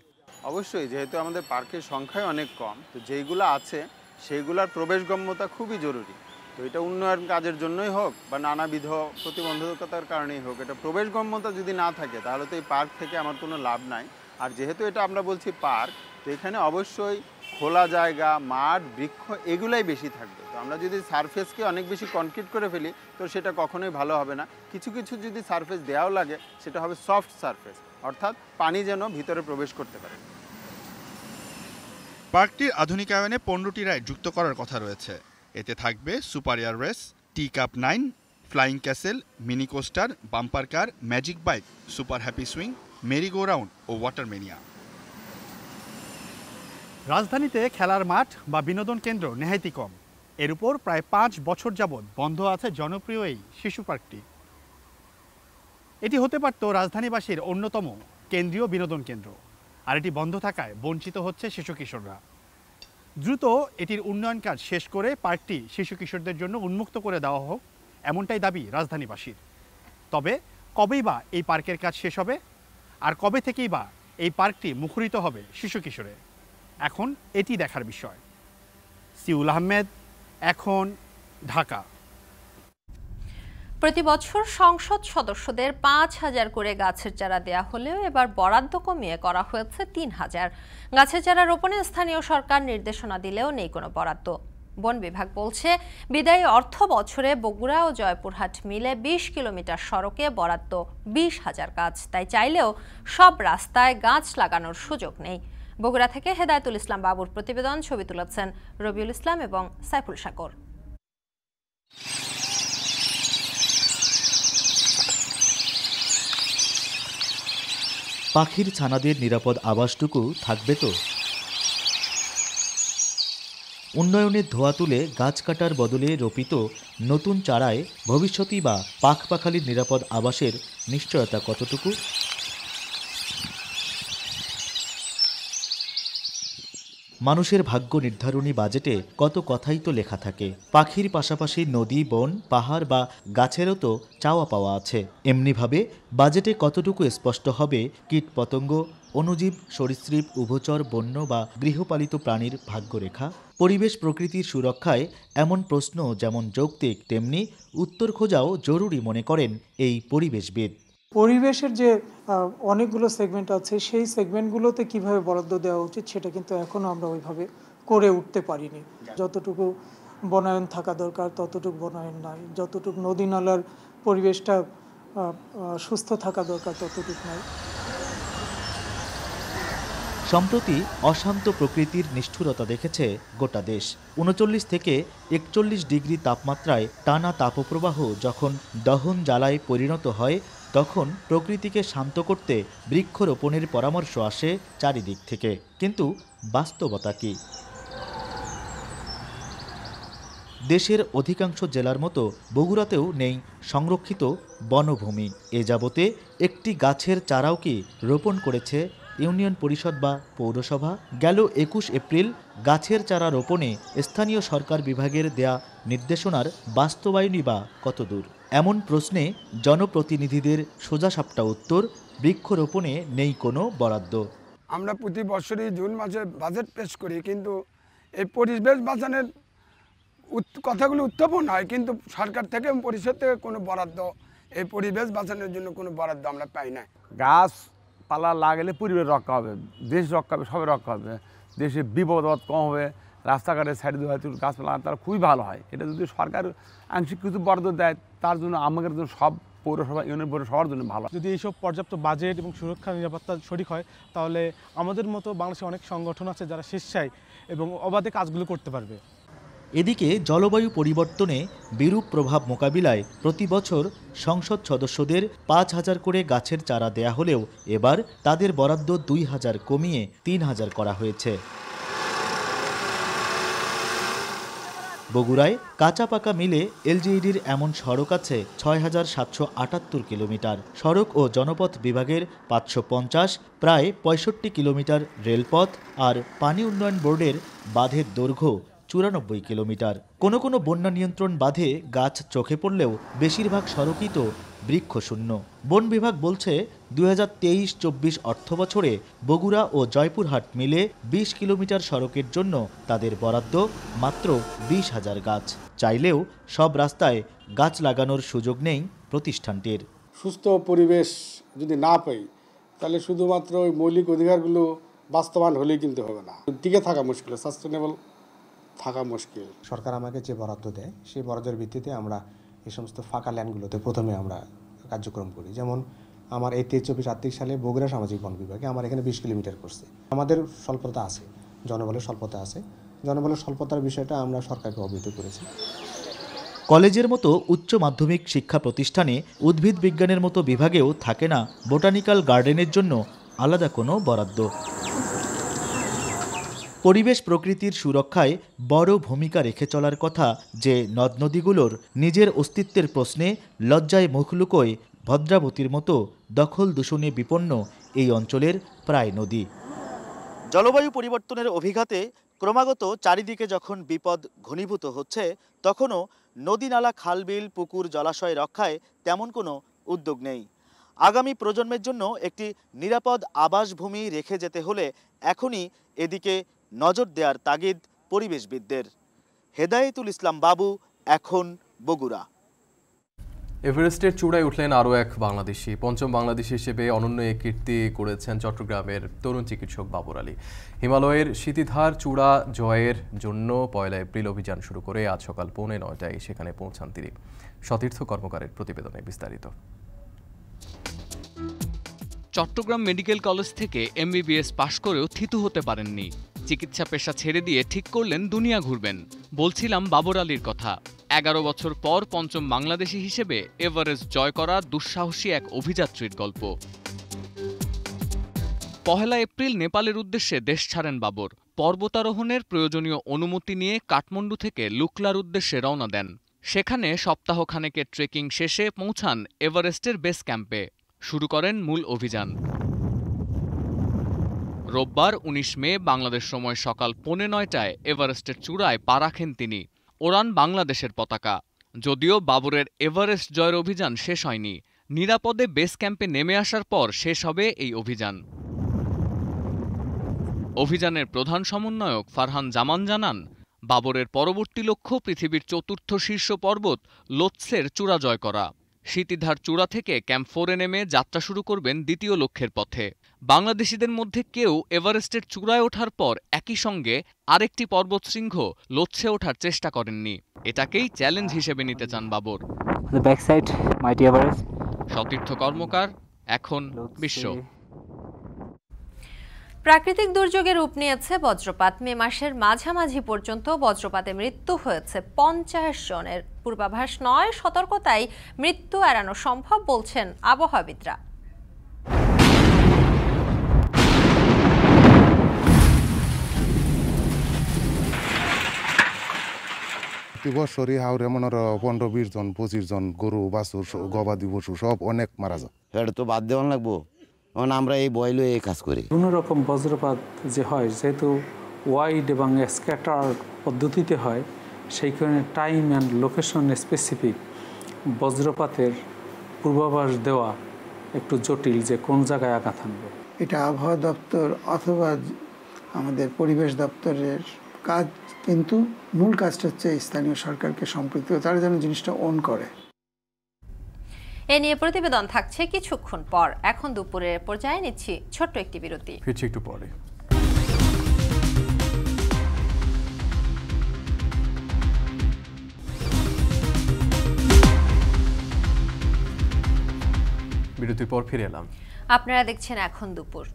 অবশ্যই, যেহেতু আমাদের পার্কের সংখ্যাই অনেক কম, তো যেইগুলো আছে সেইগুলোর প্রবেশগম্যতা খুবই জরুরি। তো এটা উন্নয়ন কাজের জন্যই হোক বা নানাবিধ প্রতিবন্ধকতার কারণেই হোক, এটা প্রবেশগম্যতা যদি না থাকে তাহলে তো এই পার্ক থেকে আমার কোনো লাভ নাই। আর যেহেতু এটা আমরা বলছি পার্ক, তো এখানে অবশ্যই খোলা জায়গা, মাঠ, বৃক্ষ এগুলাই বেশি থাকবে। তো আমরা যদি সারফেসকে অনেক বেশি কনক্রিট করে ফেলি তো সেটা কখনোই ভালো হবে না। কিছু কিছু যদি সারফেস দেওয়াও লাগে সেটা হবে সফট সারফেস, অর্থাৎ পানি যেন ভিতরে প্রবেশ করতে পারে। পার্কটির আধুনিকায়নে 15টি রাইড যুক্ত করার কথা রয়েছে। এতে থাকবে super air race, tea cup 9, flying castle, mini coaster, bumper car, magic bike, super happy swing, merry go round ও ওয়াটার মেনিয়া। রাজধানীতে খেলার মাঠ বা বিনোদন কেন্দ্র নেহাইতি কম। এর উপর প্রায় 5 বছর যাবৎ বন্ধ আছে জনপ্রিয় এই শিশু পার্কটি। এটি হতে পারত রাজধানীবাসীর অন্যতম কেন্দ্রীয় বিনোদন কেন্দ্র, আর এটি বন্ধ থাকায় বঞ্চিত হচ্ছে শিশু কিশোররা। দ্রুত এটির উন্নয়ন কাজ শেষ করে পার্কটি শিশু কিশোরদের জন্য উন্মুক্ত করে দেওয়া হোক, এমনটাই দাবি রাজধানীবাসীর। তবে কবেই বা এই পার্কের কাজ শেষ হবে, আর কবে থেকেই বা এই পার্কটি মুখরিত হবে শিশু কিশোরে, এখন এটি দেখার বিষয়। সিউল আহমেদ, এখন, ঢাকা। প্রতি বছর সংসদ সদস্যদের 5,000 করে গাছের চারা দেয়া হলেও এবার বরাদ্দ কমিয়ে করা হয়েছে 3,000। গাছের চারা রোপণে স্থানীয় সরকার নির্দেশনা দিলেও নেই কোনো বরাদ্দ। বন বিভাগ বলছে বিদায়ী অর্থ বছরে বগুড়া ও জয়পুরহাট মিলে 20 কিলোমিটার সড়কে বরাদ্দ 20,000 গাছ, তাই চাইলেও সব রাস্তায় গাছ লাগানোর সুযোগ নেই। বগুড়া থেকে হেদায়েতুল ইসলাম বাবুর প্রতিবেদন, ছবি তুলেছেন রবিউল ইসলাম এবং সাইফুল সাগর। পাখির ছানাদের নিরাপদ আবাসটুকু থাকবে তো? উন্নয়নের ধোঁয়া তুলে গাছ কাটার বদলে রোপিত নতুন চারায় ভবিষ্যতেই বা পাখপাখালির নিরাপদ আবাসের নিশ্চয়তা কতটুকু? মানুষের ভাগ্য নির্ধারণী বাজেটে কত কথাই তো লেখা থাকে। পাখির পাশাপাশি নদী, বন, পাহাড় বা গাছেরও তো চাওয়া পাওয়া আছে। এমনিভাবে বাজেটে কতটুকু স্পষ্ট হবে কীটপতঙ্গ, অণুজীব, সরীসৃপ, উভচর, বন্য বা গৃহপালিত প্রাণীর ভাগ্যরেখা? পরিবেশ প্রকৃতির সুরক্ষায় এমন প্রশ্ন যেমন যৌক্তিক, তেমনি উত্তর খোঁজাও জরুরি মনে করেন এই পরিবেশবিদ। পরিবেশের যে অনেকগুলো সেগমেন্ট আছে সেই সেগমেন্টগুলোতে কিভাবে বরাদ্দ দেওয়া উচিত সেটা কিন্তু এখনও আমরা ওইভাবে করে উঠতে পারিনি। যতটুকু বনায়ন থাকা দরকার ততটুকু বনায়ন নাই, যতটুকু নদী নালার পরিবেশটা সুস্থ থাকা দরকার ততটুকু নাই। সম্প্রতি অশান্ত প্রকৃতির নিষ্ঠুরতা দেখেছে গোটা দেশ। 39 থেকে 41 ডিগ্রি তাপমাত্রায় টানা তাপপ্রবাহ যখন দহন জ্বালায় পরিণত হয়, তখন প্রকৃতিকে শান্ত করতে বৃক্ষরোপণের পরামর্শ আসে চারিদিক থেকে। কিন্তু বাস্তবতা কি? দেশের অধিকাংশ জেলার মতো বগুড়াতেও নেই সংরক্ষিত বনভূমি। এ যাবতে একটি গাছের চারাও কি রোপণ করেছে ইউনিয়ন পরিষদ বা পৌরসভা? গেল ২১ এপ্রিল গাছের চারা রোপণে স্থানীয় সরকার বিভাগের দেয়া নির্দেশনার বাস্তবায়নই বা কতদূর? এমন প্রশ্নে জনপ্রতিনিধিদের সোজাসাপটা উত্তর, বৃক্ষরোপণে নেই কোনো বরাদ্দ। আমরা প্রতি বছরই জুন মাসে বাজেট পেশ করি, কিন্তু এই পরিবেশ বাঁচানোর কথাগুলো উত্থাপন হয়, কিন্তু সরকার থেকে পরিষদ থেকে কোনো বরাদ্দ এই পরিবেশ বাঁচানোর জন্য কোনো বরাদ্দ আমরা পাই না। গাছ পালা লাগালে পরিবেশ রক্ষা হবে, দেশ রক্ষা হবে, সবাই রক্ষা হবে, দেশে বিপদ কম হবে, রাস্তাঘাটের সাইডে গাছপালা লাগানো তারা খুবই ভালো হয়। এটা যদি সরকার আংশিক কিছু বরাদ্দ দেয়, তার জন্য আমাদের জন্য সব পৌরসভা ইউনিয়ন পরিষদ সবার জন্য ভালো। যদি এইসব পর্যাপ্ত বাজেট এবং সুরক্ষা নিরাপত্তা সঠিক হয়, তাহলে আমাদের মতো বাংলাদেশে অনেক সংগঠন আছে যারা স্বেচ্ছায় এবং অবাধে কাজগুলো করতে পারবে। এদিকে জলবায়ু পরিবর্তনে বিরূপ প্রভাব মোকাবিলায় প্রতি বছর সংসদ সদস্যদের ৫,০০০ করে গাছের চারা দেয়া হলেও এবার তাদের বরাদ্দ ২,০০০ কমিয়ে ৩,০০০ করা হয়েছে। বগুড়ায় কাঁচা পাকা মিলে এলজিইডির এমন সড়ক আছে ৬,৭৭৮ কিলোমিটার, সড়ক ও জনপথ বিভাগের ৫৫০, প্রায় ৬৫ কিলোমিটার রেলপথ, আর পানি উন্নয়ন বোর্ডের বাঁধের দৈর্ঘ্য ৯৪ কিলোমিটার। কোনো কোনো বন্যা নিয়ন্ত্রণ বাঁধে গাছ চোখে পড়লেও বেশিরভাগ সড়কই তো বৃক্ষশূন্য। বন বিভাগ বলছে ২০২৩-২৪ অর্থবছরে বগুড়া ও জয়পুরহাট মিলে ২০ কিলোমিটার সড়কের জন্য তাদের বরাদ্দ মাত্র ২০,০০০ গাছ। চাইলেও সব রাস্তায় গাছ লাগানোর সুযোগ নেই প্রতিষ্ঠানটির। সুস্থ পরিবেশ যদি না পাই, তাহলে শুধুমাত্র ওই মৌলিক অধিকারগুলো বাস্তবায়ন হলেই কিন্তু হবে না, টিকে থাকা মুশকিল, সাস্টেনেবল থাকা মুশকিল। সরকার আমাকে যে বরাদ্দ দেয়, সেই বরাদ্দের ভিত্তিতে আমরা এই সমস্ত ফাঁকা ল্যান্ডগুলোতে প্রথমে আমরা কার্যক্রম করি। যেমন আমার এই ২৩-২৪ সালে বগুড়া সামাজিক বন বিভাগে আমার এখানে ২০ কিলোমিটার করছে। আমাদের স্বল্পতা আছে, জনবলের স্বল্পতা আছে, জনবলের স্বল্পতার বিষয়টা আমরা সরকারকে অবহিত করেছি। কলেজের মতো উচ্চ মাধ্যমিক শিক্ষা প্রতিষ্ঠানে উদ্ভিদ বিজ্ঞানের মতো বিভাগেও থাকে না বোটানিক্যাল গার্ডেনের জন্য আলাদা কোনো বরাদ্দ। পরিবেশ প্রকৃতির সুরক্ষায় বড় ভূমিকা রেখে চলার কথা যে নদ নদীগুলোর নিজের অস্তিত্বের প্রশ্নে লজ্জায় মুখ লুকোয় ভদ্রাবতীর মতো দখল দূষণে বিপন্ন এই অঞ্চলের প্রায় নদী। জলবায়ু পরিবর্তনের অভিঘাতে ক্রমাগত চারিদিকে যখন বিপদ ঘনীভূত হচ্ছে, তখনও নদী নালা, খালবিল, পুকুর, জলাশয় রক্ষায় তেমন কোনো উদ্যোগ নেই। আগামী প্রজন্মের জন্য একটি নিরাপদ আবাসভূমি রেখে যেতে হলে এখনই এদিকে নজর দেওয়ার তাগিদ পরিবেশবিদদের। হেদায়েতুল ইসলাম বাবু, এখন বগুড়া। এভারেস্টের চূড়ায় উঠলেন আরও এক বাংলাদেশি। পঞ্চম বাংলাদেশি হিসেবে অনন্য এক কীর্তি করেছেন চট্টগ্রামের তরুণ চিকিৎসক বাবর আলী। হিমালয়ের সিতিধার চূড়া জয়ের জন্য ১ এপ্রিল অভিযান শুরু করে আজ সকাল ৯:৩০ সেখানে পৌঁছান তিনি। সতীর্থ কর্মকারের প্রতিবেদনে বিস্তারিত। চট্টগ্রাম মেডিকেল কলেজ থেকে MBBS পাশ করেও থিতু হতে পারেননি। চিকিৎসা পেশা ছেড়ে দিয়ে ঠিক করলেন দুনিয়া ঘুরবেন। বলছিলাম বাবর আলীর কথা। ১১ বছর পর পঞ্চম বাংলাদেশি হিসেবে এভারেস্ট জয় করা দুঃসাহসী এক অভিযাত্রীর গল্প। ১ এপ্রিল নেপালের উদ্দেশ্যে দেশ ছাড়েন বাবর। পর্বতারোহণের প্রয়োজনীয় অনুমতি নিয়ে কাঠমান্ডু থেকে লুকলার উদ্দেশ্যে রওনা দেন। সেখানে সপ্তাহখানেকের ট্রেকিং শেষে পৌঁছান এভারেস্টের বেস ক্যাম্পে। শুরু করেন মূল অভিযান। রোববার ১৯ মে বাংলাদেশ সময় সকাল ৯:৩০ এভারেস্টের চূড়ায় পা রাখেন তিনি। ওড়ান বাংলাদেশের পতাকা। যদিও বাবরের এভারেস্ট জয়ের অভিযান শেষ হয়নি। নিরাপদে বেস ক্যাম্পে নেমে আসার পর শেষ হবে এই অভিযান। অভিযানের প্রধান সমন্বয়ক ফারহান জামান জানান, বাবরের পরবর্তী লক্ষ্য পৃথিবীর চতুর্থ শীর্ষ পর্বত লোৎসের চূড়া জয় করা। সিতিধার চূড়া থেকে ক্যাম্প 4-এ নেমে যাত্রা শুরু করবেন দ্বিতীয় লক্ষ্যের পথে। বাংলাদেশিদের মধ্যে কেউ এভারেস্টের চূড়ায় ওঠার পর একই সঙ্গে আরেকটি পর্বতশৃঙ্গ লোৎসে ওঠার চেষ্টা করেননি। এটাকেই চ্যালেঞ্জ হিসেবে নিতে চান বাবর। সতীর্থ কর্মকার, এখন বিশ্ব। প্রাকৃতিক দুর্যোগে রূপ নিয়েছে বজ্রপাত। মে মাসের মাঝামাঝি পর্যন্ত বজ্রপাতে মৃত্যু হয়েছে ৫০ জনের। পূর্বাভাস নয়, সতর্কতায় মৃত্যু এড়ানো সম্ভব বলছেন আবহাওয়াবিদরা। প্রতি বছরই হাওড়ে মনে 15-20 জন 25 জন গরু বাছুর গবাদি পশু সব অনেক মারা যায়। এটা তো বাদ দেওয়া লাগবো, কারণ আমরা এই বয়লে এই কাজ করি। বিভিন্ন রকম বজ্রপাত যে হয়, যেহেতু ওয়াইড এবং স্ক্যাটার পদ্ধতিতে হয়, সেই কারণে টাইম অ্যান্ড লোকেশন স্পেসিফিক বজ্রপাতের পূর্বাভাস দেওয়া একটু জটিল, যে কোন জায়গায় আঘাত আনবে। এটা আবহাওয়া দপ্তর অথবা আমাদের পরিবেশ দপ্তরের কাজ, কিন্তু মূল কাজটা হচ্ছে স্থানীয় সরকারকে সম্পৃক্ত, তারা যেন জিনিসটা অন করে। এ নিয়ে প্রতিবেদন থাকছে কিছুক্ষণ পর। এখন দুপুরের পর্যায়ে নিচ্ছি ছোট্ট একটি বিরতি, ফিরছি একটু পরে। বিরতির পর ফিরে এলাম। আপনারা দেখছেন এখন দুপুর।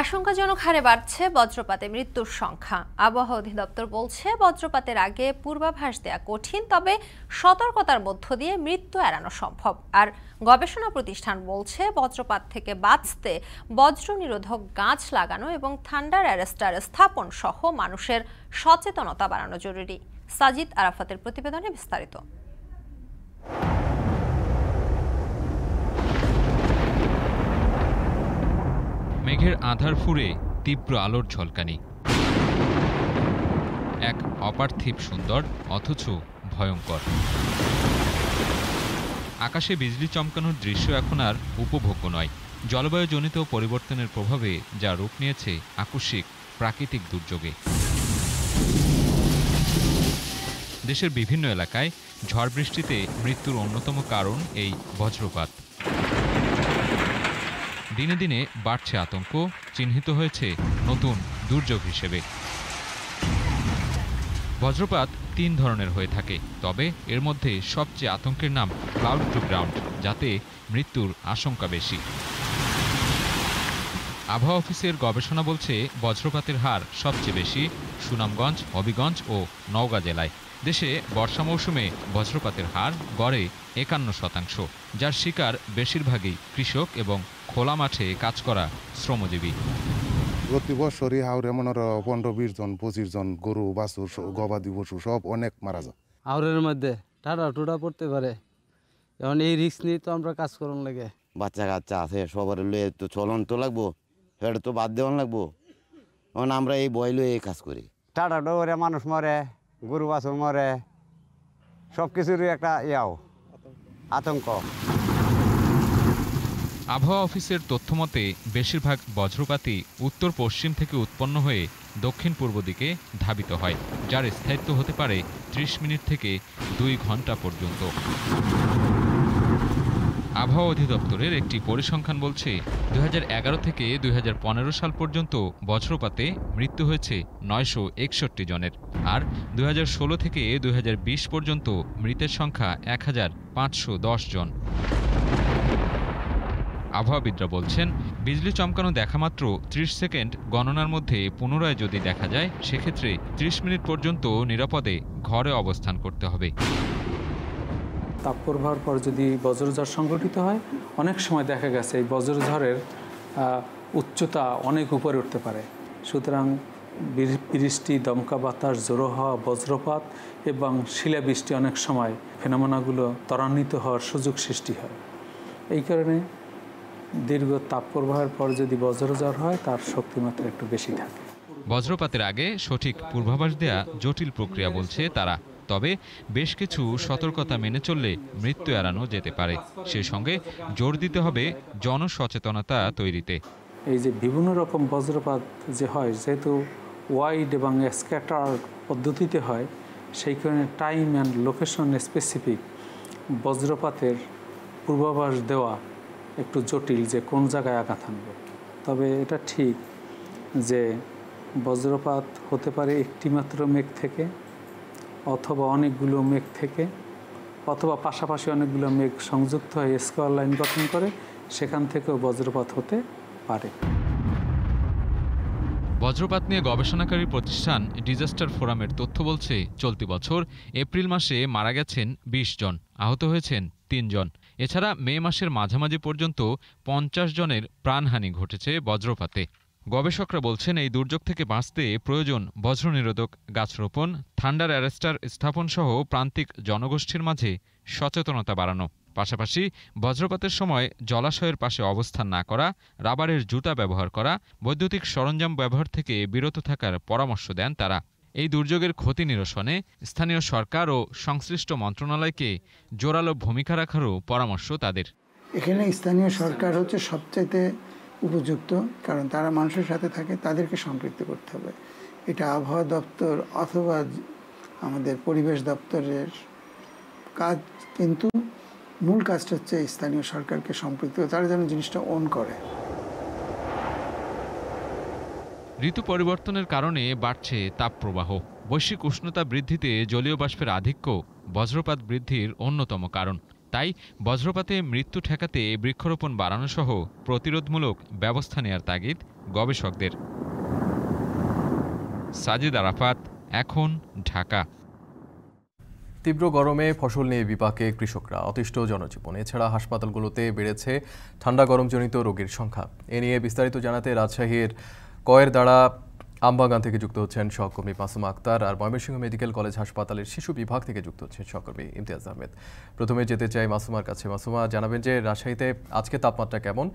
আশঙ্কাজনক হারে বাড়ছে বজ্রপাতে মৃত্যুর সংখ্যা। আবহাওয়া অধিদপ্তর বলছে, বজ্রপাতের আগে পূর্বাভাস দেয়া কঠিন, তবে সতর্কতার মধ্য দিয়ে মৃত্যু এড়ানো সম্ভব। আর গবেষণা প্রতিষ্ঠান বলছে, বজ্রপাত থেকে বাঁচতে বজ্র নিরোধক গাছ লাগানো এবং থান্ডার অ্যারেস্টার স্থাপন সহ মানুষের সচেতনতা বাড়ানো জরুরি। সাজিদ আরাফাতের প্রতিবেদনে বিস্তারিত। মেঘের আধার ফুঁড়ে তীব্র আলোর ঝলকানি, এক অপার্থিব সুন্দর অথচ ভয়ঙ্কর। আকাশে বিজলি চমকানোর দৃশ্য এখন আর উপভোগ্য নয়। জলবায়ুজনিত পরিবর্তনের প্রভাবে যা রূপ নিয়েছে আকস্মিক প্রাকৃতিক দুর্যোগে। দেশের বিভিন্ন এলাকায় ঝড় বৃষ্টিতে মৃত্যুর অন্যতম কারণ এই বজ্রপাত। দিনে দিনে বাড়ছে আতঙ্ক, চিহ্নিত হয়েছে নতুন দুর্যোগ হিসেবে। বজ্রপাত 3 ধরনের হয়ে থাকে, তবে এর মধ্যে সবচেয়ে আতঙ্কের নাম ক্লাউড টু গ্রাউন্ড, যাতে মৃত্যুর আশঙ্কা বেশি। আবহাওয়া অফিসের গবেষণা বলছে, বজ্রপাতের হার সবচেয়ে বেশি সুনামগঞ্জ, হবিগঞ্জ ও নওগাঁ জেলায়। দেশে বর্ষা মৌসুমে বজ্রপাতের হার গড়ে 51%, যার শিকার বেশিরভাগই কৃষক এবং খোলা মাঠে কাজ করা শ্রমজীবী। প্রতি বছরই হাওড়ে মনে 15-20 জন 25 জন গরু বাছুর গবাদি পশু সব অনেক মারা যায়। হাওড়ের মধ্যে টাটা টুটা পড়তে পারে, এখন এই রিস্ক নিয়ে তো আমরা কাজ করুন লাগে। বাচ্চা কাচ্চা আছে, সবার লয়ে তো চলন তো লাগবো, এটা তো বাদ দেওয়া লাগবো, কারণ আমরা এই বয়লে এই কাজ করি। টাটা ডোরে মানুষ মরে, গরু বাছুর মরে, সব কিছুরই একটা আতঙ্ক। আবহাওয়া অফিসের তথ্যমতে বেশিরভাগ বজ্রপাতই উত্তর পশ্চিম থেকে উৎপন্ন হয়ে দক্ষিণ পূর্ব দিকে ধাবিত হয়, যার স্থায়িত্ব হতে পারে 30 মিনিট থেকে 2 ঘন্টা পর্যন্ত। আবহাওয়া অধিদপ্তরের একটি পরিসংখ্যান বলছে, 2011 থেকে 2015 সাল পর্যন্ত বজ্রপাতে মৃত্যু হয়েছে 961 জনের, আর 2016 থেকে 2020 পর্যন্ত মৃতের সংখ্যা 1510 জন। আবহাওয়াবিদরা বলছেন, বিজলি চমকানো দেখামাত্র 30 সেকেন্ড গণনার মধ্যে পুনরায় যদি দেখা যায়, সেক্ষেত্রে 30 মিনিট পর্যন্ত নিরাপদে ঘরে অবস্থান করতে হবে। তাপপ্রবাহের পর যদি বজ্রঝড় সংঘটিত হয়, অনেক সময় দেখা গেছে এই বজ্রঝড়ের উচ্চতা অনেক উপরে উঠতে পারে। সুতরাং বৃষ্টি, দমকা বাতাস, জোড়ো হওয়া, বজ্রপাত এবং শিলাবৃষ্টি অনেক সময় ফেনোমেনাগুলো ত্বরান্বিত হওয়ার সুযোগ সৃষ্টি হয়। এই কারণে দীর্ঘ তাপপ্রবাহের পর যদি বজ্রঝড় হয়, তার শক্তিমাত্রা একটু বেশি থাকে। বজ্রপাতের আগে সঠিক পূর্বাভাস দেয়া জটিল প্রক্রিয়া বলছে তারা, তবে বেশ কিছু সতর্কতা মেনে চললে মৃত্যু এড়ানো যেতে পারে। সেই সঙ্গে জোর দিতে হবে জনসচেতনতা তৈরিতে। এই যে বিভিন্ন রকম বজ্রপাত যে হয়, যেহেতু ওয়াইড এবং স্ক্যাটার পদ্ধতিতে হয়, সেই কারণে টাইম অ্যান্ড লোকেশন স্পেসিফিক বজ্রপাতের পূর্বাভাস দেওয়া একটু জটিল, যে কোন জায়গায় আঘাত আনবে। তবে এটা ঠিক যে বজ্রপাত হতে পারে একটি মাত্র মেঘ থেকে, অথবা অনেকগুলো মেঘ থেকে, অথবা পাশাপাশি অনেকগুলো মেঘ সংযুক্ত হয়ে স্কোয়ার লাইন গঠন করে, সেখান থেকেও বজ্রপাত হতে পারে। বজ্রপাত নিয়ে গবেষণাকারী প্রতিষ্ঠান ডিজাস্টার ফোরামের তথ্য বলছে, চলতি বছর এপ্রিল মাসে মারা গেছেন 20 জন, আহত হয়েছেন 3 জন। এছাড়া মে মাসের মাঝামাঝি পর্যন্ত 50 জনের প্রাণহানি ঘটেছে বজ্রপাতে। গবেষকরা বলছেন এই দুর্যোগ থেকে বাঁচতে প্রয়োজন বজ্রনিরোধক গাছ রোপণ, থান্ডার অ্যারেস্টার স্থাপন সহ প্রান্তিক জনগোষ্ঠীর মাঝে সচেতনতা বাড়ানো। পাশাপাশি বজ্রপাতের সময় জলাশয়ের পাশে অবস্থান না করা, রাবারের জুতা ব্যবহার করা, বৈদ্যুতিক সরঞ্জাম ব্যবহার থেকে বিরত থাকার পরামর্শ দেন তারা। এই দুর্যোগের ক্ষতি নিরসনে স্থানীয় সরকার ও সংশ্লিষ্ট মন্ত্রণালয়কে জোরালো ভূমিকা রাখারও পরামর্শ তাদের। এখানে স্থানীয় সরকার হচ্ছে সবচাইতে উপযুক্ত, কারণ তারা মানুষের সাথে থাকে, তাদেরকে সম্পৃক্ত করতে হবে। এটা আবহাওয়া দপ্তর অথবা আমাদের পরিবেশ দপ্তরের কাজ, কিন্তু মূল কাজটা হচ্ছে স্থানীয় সরকারকে সম্পৃক্ত, তারা যেন জিনিসটা অন করে। ঋতু পরিবর্তনের কারণে বাড়ছে তাপপ্রবাহ। বৈশ্বিক উষ্ণতা বৃদ্ধিতে জলীয় বাষ্পের আধিক্য বজ্রপাত বৃদ্ধির অন্যতম কারণ। তাই বজ্রপাতে মৃত্যু ঠেকাতে বৃক্ষরোপণ বাড়ানো সহ প্রতিরোধমূলক ব্যবস্থা নেয়ার তাগিদ গবেষকদের। সাজিদ আরাফাত, এখন, ঢাকা। তীব্র গরমে ফসল নিয়ে বিপাকে কৃষকরা, অতিষ্ঠ জনজীবন। এছাড়া হাসপাতালগুলোতে বেড়েছে ঠান্ডা গরমজনিত রোগীর সংখ্যা। এ নিয়ে বিস্তারিত জানাতে রাজশাহীর কয়েরদাড়া আমবাগান থেকে যুক্ত হচ্ছেন সহকর্মী মাসুমা আক্তার, আর ময়মনসিংহ মেডিকেল কলেজ হাসপাতালের শিশু বিভাগ থেকে যুক্ত হচ্ছেন সহকর্মী ইমতিয়াজ আহমেদ। প্রথমে যেতে চাই মাসুমার কাছে। মাসুমা, জানাবেন যে রাজশাহীতে আজকে তাপমাত্রা কেমন,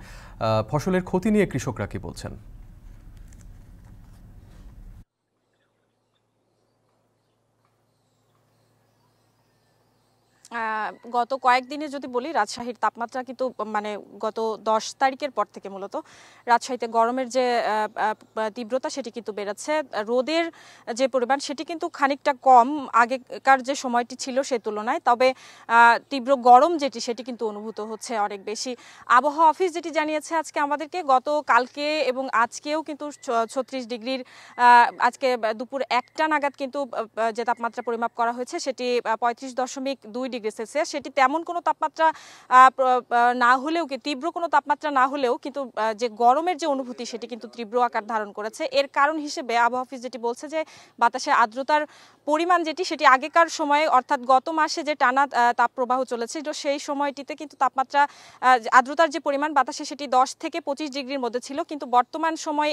ফসলের ক্ষতি নিয়ে কৃষকরা কি বলছেন? গত কয়েকদিনে যদি বলি, রাজশাহীর তাপমাত্রা কিন্তু গত 10 তারিখের পর থেকে মূলত রাজশাহীতে গরমের যে তীব্রতা সেটি কিন্তু বেড়েছে। রোদের যে পরিমাণ সেটি কিন্তু খানিকটা কম আগেকার যে সময়টি ছিল সে তুলনায়, তবে তীব্র গরম সেটি কিন্তু অনুভূত হচ্ছে অনেক বেশি। আবহাওয়া অফিস যেটি জানিয়েছে আজকে আমাদেরকে, গত কালকে এবং আজকেও কিন্তু 36 ডিগ্রির, আজকে দুপুর 1টা নাগাদ কিন্তু যে তাপমাত্রা পরিমাপ করা হয়েছে সেটি 35.2 ডিগ্রি সেলসিয়াস। সেটি তেমন কোনো তাপমাত্রা না হলেও, তীব্র কোনো তাপমাত্রা না হলেও কিন্তু যে গরমের যে অনুভূতি সেটি কিন্তু তীব্র আকার ধারণ করেছে। এর কারণ হিসেবে আবহাওয়া অফিস যেটি বলছে যে বাতাসে আর্দ্রতার পরিমাণ সেটি আগেকার সময়ে, অর্থাৎ গত মাসে যে টানা তাপপ্রবাহ চলেছিল সেই সময়টিতে কিন্তু তাপমাত্রা, আর্দ্রতার যে পরিমাণ বাতাসে সেটি 10 থেকে 25 ডিগ্রির মধ্যে ছিল, কিন্তু বর্তমান সময়ে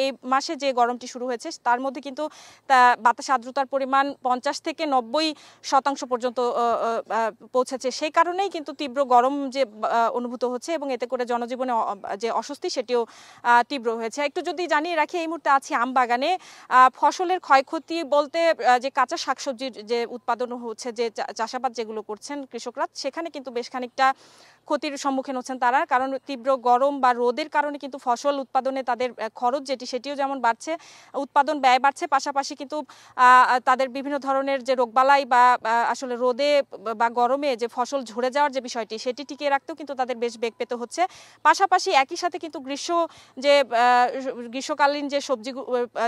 এই মাসে যে গরমটি শুরু হয়েছে তার মধ্যে কিন্তু বাতাসে আর্দ্রতার পরিমাণ 50 থেকে 90% পর্যন্ত পৌঁছেছে। সেই কারণেই কিন্তু তীব্র গরম যে অনুভূত হচ্ছে এবং এতে করে জনজীবনে যে অস্বস্তি সেটিও তীব্র হয়েছে। একটু যদি জানিয়ে রাখি, এই মুহূর্তে আছি আমবাগানে। ফসলের ক্ষয়ক্ষতি বলতে যে কাঁচা শাকসবজির যে উৎপাদন হচ্ছে, যে চাষাবাদ যেগুলো করছেন কৃষকরা, সেখানে কিন্তু বেশ খানিকটা ক্ষতির সম্মুখীন হচ্ছেন তারা, কারণ তীব্র গরম বা রোদের কারণে কিন্তু ফসল উৎপাদনে তাদের খরচ সেটিও যেমন বাড়ছে, উৎপাদন ব্যয় বাড়ছে, পাশাপাশি কিন্তু তাদের বিভিন্ন ধরনের যে রোগবালাই বা আসলে রোদে বা গরমে যে ফসল ঝরে যাওয়ার যে বিষয়টি সেটি টিকিয়ে রাখতেও কিন্তু তাদের বেশ বেগ পেতে হচ্ছে। পাশাপাশি একই সাথে কিন্তু গ্রীষ্মকালীন যে সবজি,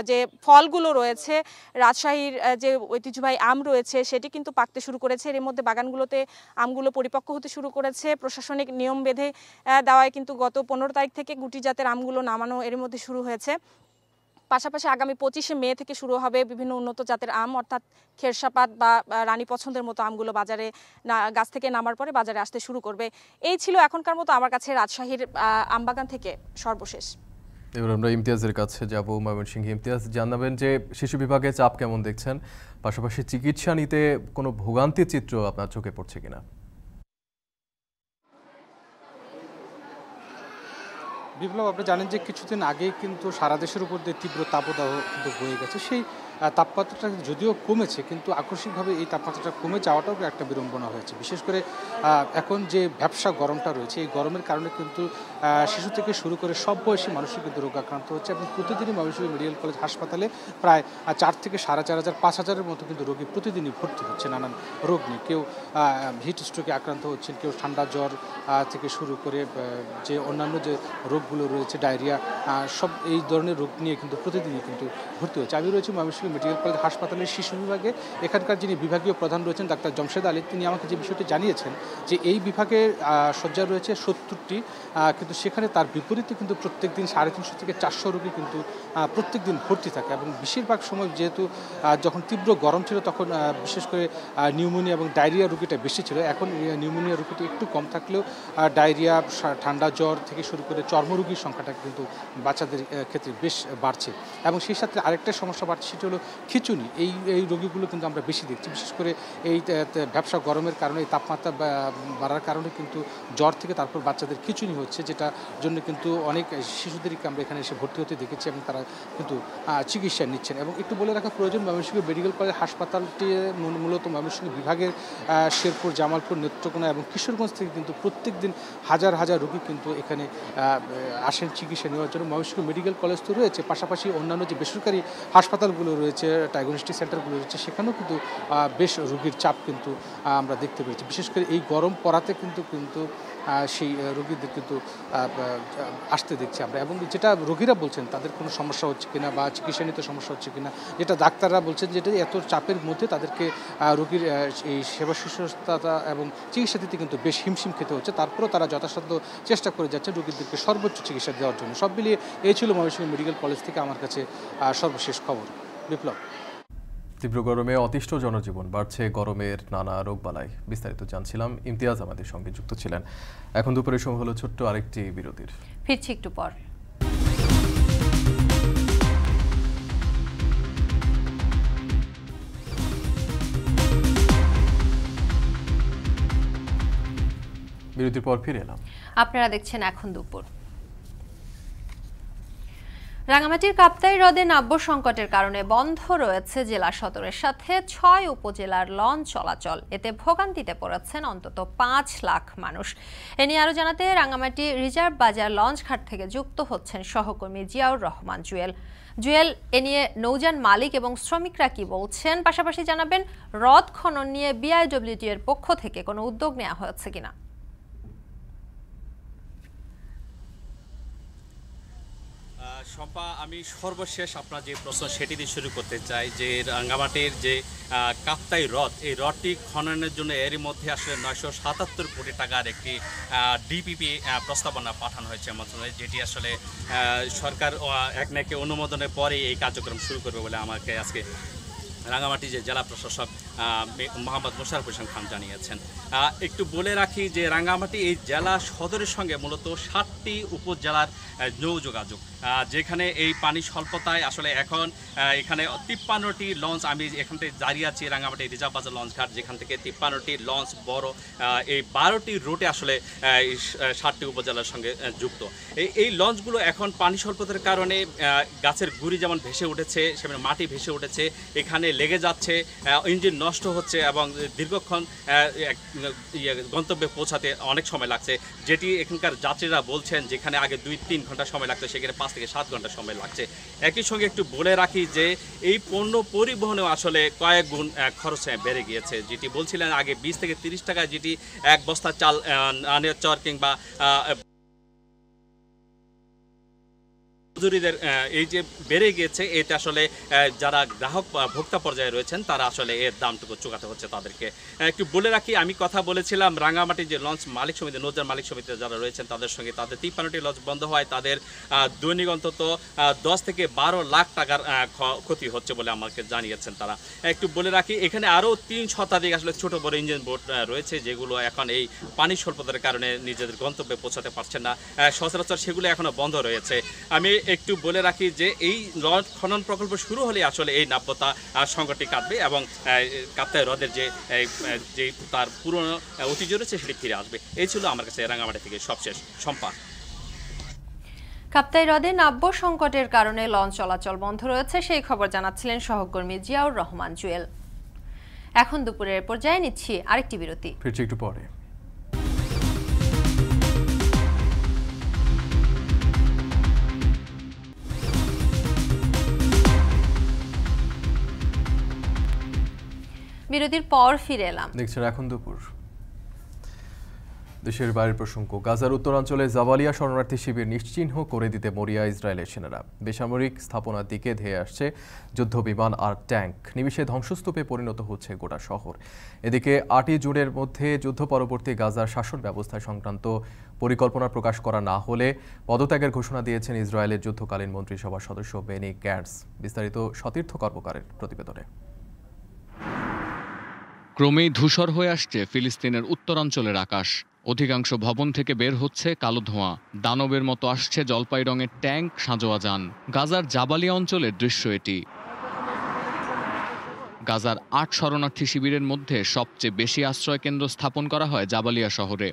যে ফলগুলো রয়েছে, রাজশাহীর যে ঐতিহ্যবাহী আম রয়েছে সেটি কিন্তু পাকতে শুরু করেছে। এর মধ্যে বাগানগুলোতে আমগুলো পরিপক্ক হতে শুরু করেছে। প্রশাসনিক নিয়ম বেঁধে দেওয়ায় কিন্তু গত 15 তারিখ থেকে গুটি জাতের আমগুলো নামানো এর মধ্যে শুরু হয়েছে। পাশাপাশি আগামী 25শে মে থেকে শুরু হবে বিভিন্ন উন্নত জাতের আম, অর্থাৎ খেরসাপাত বা রানী পছন্দের মতো আমগুলো বাজারে গাছ থেকে নামার পরে বাজারে আসতে শুরু করবে। এই ছিল এখনকার মতো আমার কাছে রাজশাহীর আমবাগান থেকে সর্বশেষ। এবার আমরা ইমতিয়াজের কাছে যাব। ময়মনসিংহ, ইমতিয়াজ, জানাবেন যে শিশু বিভাগে চাপ কেমন দেখছেন, পাশাপাশি চিকিৎসা নিতে কোনো ভোগান্তির চিত্র আপনার চোখে পড়ছে কিনা? বিপ্লব, আপনি জানেন যে কিছুদিন আগেই কিন্তু সারা দেশের উপর দিয়ে তীব্র তাপদাহ কিন্তু বয়ে গেছে। সেই তাপমাত্রাটা যদিও কমেছে, কিন্তু আকস্মিকভাবে এই তাপমাত্রাটা কমে যাওয়াটাও একটা বিড়ম্বনা হয়েছে। বিশেষ করে এখন যে ব্যবসা গরমটা রয়েছে, এই গরমের কারণে কিন্তু শিশু থেকে শুরু করে সব বয়সী মানুষই কিন্তু রোগাক্রান্ত হচ্ছে এবং প্রতিদিনই ময়মনসিংহ মেডিকেল কলেজ হাসপাতালে প্রায় 4 থেকে 4,500 5,000-এর মতো কিন্তু রোগী প্রতিদিনই ভর্তি হচ্ছে নানান রোগ নিয়ে। কেউ হিট স্ট্রোকে আক্রান্ত হচ্ছেন, কেউ ঠান্ডা জ্বর থেকে শুরু করে যে অন্যান্য যে রোগগুলো রয়েছে, ডায়রিয়া, সব এই ধরনের রোগ নিয়ে কিন্তু প্রতিদিনই কিন্তু ভর্তি হচ্ছে। আমি রয়েছি ময়মনসিংহ ময়মনসিংহ মেডিকেল কলেজ হাসপাতালের শিশু বিভাগে এখানকার যিনি বিভাগীয় প্রধান রয়েছেন ডাক্তার জমশেদ আলী, তিনি আমাকে যে বিষয়টি জানিয়েছেন যে এই বিভাগের শয্যা রয়েছে 70টি, কিন্তু সেখানে তার বিপরীতে কিন্তু প্রত্যেক দিন 350 থেকে 400 রোগী কিন্তু প্রত্যেক দিন ভর্তি থাকে এবং বেশিরভাগ সময় যেহেতু যখন তীব্র গরম ছিল তখন বিশেষ করে নিউমোনিয়া এবং ডায়রিয়া রোগীটা বেশি ছিল। এখন নিউমোনিয়া রোগীটি একটু কম থাকলেও ডায়রিয়া, ঠান্ডা জ্বর থেকে শুরু করে চর্মরোগীর সংখ্যাটা কিন্তু বাচ্চাদের ক্ষেত্রে বেশ বাড়ছে এবং সেই সাথে আরেকটা সমস্যা বাড়ছে, সেটা হলো খিঁচুনি। এই রোগীগুলো কিন্তু আমরা বেশি দেখছি, বিশেষ করে এই ব্যবসা গরমের কারণে, এই তাপমাত্রা বাড়ার কারণে কিন্তু জ্বর থেকে তারপর বাচ্চাদের খিঁচুনি হচ্ছে, যেটার জন্য কিন্তু অনেক শিশুদেরকে আমরা এখানে এসে ভর্তি হতে দেখেছি এবং তারা কিন্তু চিকিৎসা নিচ্ছেন। এবং একটু বলে রাখা প্রয়োজন, ময়মনসিংহ মেডিকেল কলেজ হাসপাতালটি মূলত ময়মনসিংহ বিভাগের শেরপুর, জামালপুর, নেত্রকোনা এবং কিশোরগঞ্জ থেকে কিন্তু প্রত্যেক দিন হাজার হাজার রোগী কিন্তু এখানে আসেন চিকিৎসা নেওয়ার জন্য। ময়মনসিংহ মেডিকেল কলেজ তো রয়েছে, পাশাপাশি অন্যান্য যে বেসরকারি হাসপাতালগুলো রয়েছে, ডায়াগনস্টিক সেন্টারগুলো রয়েছে, সেখানেও কিন্তু বেশ রোগীর চাপ কিন্তু আমরা দেখতে পেয়েছি। বিশেষ করে এই গরম পড়াতে কিন্তু সেই রোগীদের কিন্তু আসতে দেখছি আমরা, এবং যেটা রোগীরা বলছেন তাদের কোনো সমস্যা হচ্ছে কিনা বা চিকিৎসা নিতে সমস্যা হচ্ছে কিনা, যেটা ডাক্তাররা বলছেন যেটা এত চাপের মধ্যে তাদেরকে রোগীর এই সেবা শুশ্রূষা এবং চিকিৎসা দিতে কিন্তু বেশ হিমশিম খেতে হচ্ছে। তারপরেও তারা যথাসাধ্য চেষ্টা করে যাচ্ছেন রোগীদেরকে সর্বোচ্চ চিকিৎসা দেওয়ার জন্য। সব মিলিয়ে এই ছিল ময়মনসিংহ মেডিকেল কলেজ থেকে আমার কাছে সর্বশেষ খবর। বিপ্লব। তীব্র গরমে অতিষ্ঠ জনজীবন, বাড়ছে গরমের নানা রোগবালাই। বিস্তারিত জানছিলাম, ইমতিয়াজ আমাদের সঙ্গে যুক্ত ছিলেন। এখন দুপুরের সময় হলো ছোট্ট আরেকটি বিরতির, ফিরছি একটু পর। বিরতির পর ফিরে এলাম। আপনারা দেখছেন এখন দুপুর। রাঙামাটির কাপ্তাই হ্রদে নাব্য সংকটের কারণে বন্ধ রয়েছে জেলা সদরের সাথে 6 উপজেলার লঞ্চ চলাচল। এতে ভোগান্তিতে পড়েছেন অন্তত 5 লাখ মানুষ। এ নিয়ে আরো জানাতে রাঙামাটি রিজার্ভ বাজার লঞ্চ ঘাট থেকে যুক্ত হচ্ছেন সহকর্মী জিয়াউর রহমান জুয়েল। জুয়েল, এ নিয়ে নৌযান মালিক এবং শ্রমিকরা কি বলছেন, পাশাপাশি জানাবেন হ্রদ খনন নিয়ে বিআইডব্লিউটি এর পক্ষ থেকে কোনো উদ্যোগ নেওয়া হয়েছে কিনা। শম্পা, আমি সর্বশেষ আপনার যে প্রশ্ন সেটি দিয়ে শুরু করতে চাই যে রাঙ্গামাটির যে কাপ্তাই হ্রদ, এই হ্রদটি খননের জন্য এরই মধ্যে আসলে 977 কোটি টাকার একটি ডিপিপি প্রস্তাবনা পাঠানো হয়েছে মন্ত্রণালয়ে, যেটি আসলে সরকার এক নাকি অনুমোদনের পরেই এই কার্যক্রম শুরু করবে বলে আমাকে আজকে রাঙ্গামাটি যে জেলা প্রশাসক মোহাম্মদ মোশাররফ হোসেন খান জানিয়েছেন। একটু বলে রাখি যে রাঙ্গামাটি এই জেলা সদরের সঙ্গে মূলত 7টি উপজেলার নৌ যোগাযোগ, যেখানে এই পানি স্বল্পতায় আসলে এখন এখানে 53টি লঞ্চ, আমি এখান থেকে দাঁড়িয়ে আছি রাঙ্গামাটি রিজার্ভ বাজার লঞ্চ ঘাট, যেখান থেকে 53টি লঞ্চ বড় এই 12টি রুটে আসলে 7টি উপজেলার সঙ্গে যুক্ত। এই লঞ্চগুলো এখন পানি স্বল্পতার কারণে গাছের গুঁড়ি যেমন ভেসে উঠেছে, সেখানে মাটি ভেসে উঠেছে, এখানে লেগে যাচ্ছে, ইঞ্জিন নষ্ট হচ্ছে এবং দীর্ঘক্ষণ গন্তব্যে পৌঁছাতে অনেক সময় লাগছে, যেটি এখানকার যাত্রীরা বলছেন যেখানে আগে 2-3 ঘন্টা সময় লাগতো সেখানে 5 থেকে 7 ঘন্টা সময় লাগছে। একই সঙ্গে একটু বলে রাখি যে এই পণ্য পরিবহনেও আসলে কয়েক গুণ খরচ বেড়ে গিয়েছে, যেটি বলছিলেন আগে 20 থেকে 30 টাকায় যেটি এক বস্তা চাল, আনের চর কিংবা মজুরিদের এই যে বেড়ে গিয়েছে, এতে আসলে যারা গ্রাহক ভোক্তা পর্যায়ে রয়েছেন তারা আসলে এর দামটুকু চুকাতে হচ্ছে তাদেরকে। একটু বলে রাখি, আমি কথা বলেছিলাম রাঙ্গামাটি যে লঞ্চ মালিক সমিতি, নৌযান মালিক সমিতি যারা রয়েছেন তাদের সঙ্গে, তাদের 53টি লঞ্চ বন্ধ হয়, তাদের দৈনিক অন্তত 10 থেকে 12 লাখ টাকার ক্ষতি হচ্ছে বলে আমাকে জানিয়েছেন তারা। একটু বলে রাখি, এখানে আরও 3 শতাধিক আসলে ছোট বড় ইঞ্জিন বোট রয়েছে, যেগুলো এখন এই পানি স্বল্পতার কারণে নিজেদের গন্তব্যে পৌঁছাতে পারছেন না, সচরাচর সেগুলো এখনও বন্ধ রয়েছে। আমি একটু বলে রাখি যে এই হ্রদ খনন প্রকল্প শুরু হলে আসলে এই নাব্যতা সংকটটি কাটবে এবং কাপ্তাই হ্রদের যে তার পুরনো ঐতিহ্য রয়েছে সেটি ফিরে আসবে। এই ছিল আমার কাছে রাঙ্গামাটি থেকে সবশেষ। শম্পা। কাপ্তাই হ্রদে নাব্য সংকটের কারণে লঞ্চ চলাচল বন্ধ রয়েছে, সেই খবর জানাচ্ছিলেন সহকর্মী জিয়াউর রহমান জুয়েল। এখন দুপুরের পর্যায়ে নিচ্ছি আরেকটি বিরতি, ফিরছি একটু পরে। বিরতির পর ফিরে এলাম। দেখছেন এখন দুপুর। দেশের বাইরের প্রসঙ্গ, গাজার উত্তরাঞ্চলে জাবালিয়া শরণার্থী শিবির নিশ্চিহ্ন করে দিতে মরিয়া ইসরায়েলের সেনারা। বেসামরিক স্থাপনার দিকে ধেয়ে আসছে যুদ্ধ বিমান আর ট্যাঙ্ক, নিমিষে ধ্বংসস্তূপে পরিণত হচ্ছে গোটা শহর। এদিকে 8ই জুনের মধ্যে যুদ্ধ পরবর্তী গাজার শাসন ব্যবস্থা সংক্রান্ত পরিকল্পনা প্রকাশ করা না হলে পদত্যাগের ঘোষণা দিয়েছেন ইসরায়েলের যুদ্ধকালীন মন্ত্রিসভার সদস্য বেনি গ্যান্টস। বিস্তারিত সতীর্থ কর্মকারের প্রতিবেদনে। ক্রমেই ধূসর হয়ে আসছে ফিলিস্তিনের উত্তরাঞ্চলের আকাশ। অধিকাংশ ভবন থেকে বের হচ্ছে কালো ধোঁয়া, দানবের মতো আসছে জলপাই রঙের ট্যাঙ্ক, সাঁজোয়া যান। গাজার জাবালিয়া অঞ্চলের দৃশ্য এটি। গাজার 8 শরণার্থী শিবিরের মধ্যে সবচেয়ে বেশি আশ্রয় কেন্দ্র স্থাপন করা হয় জাবালিয়া শহরে।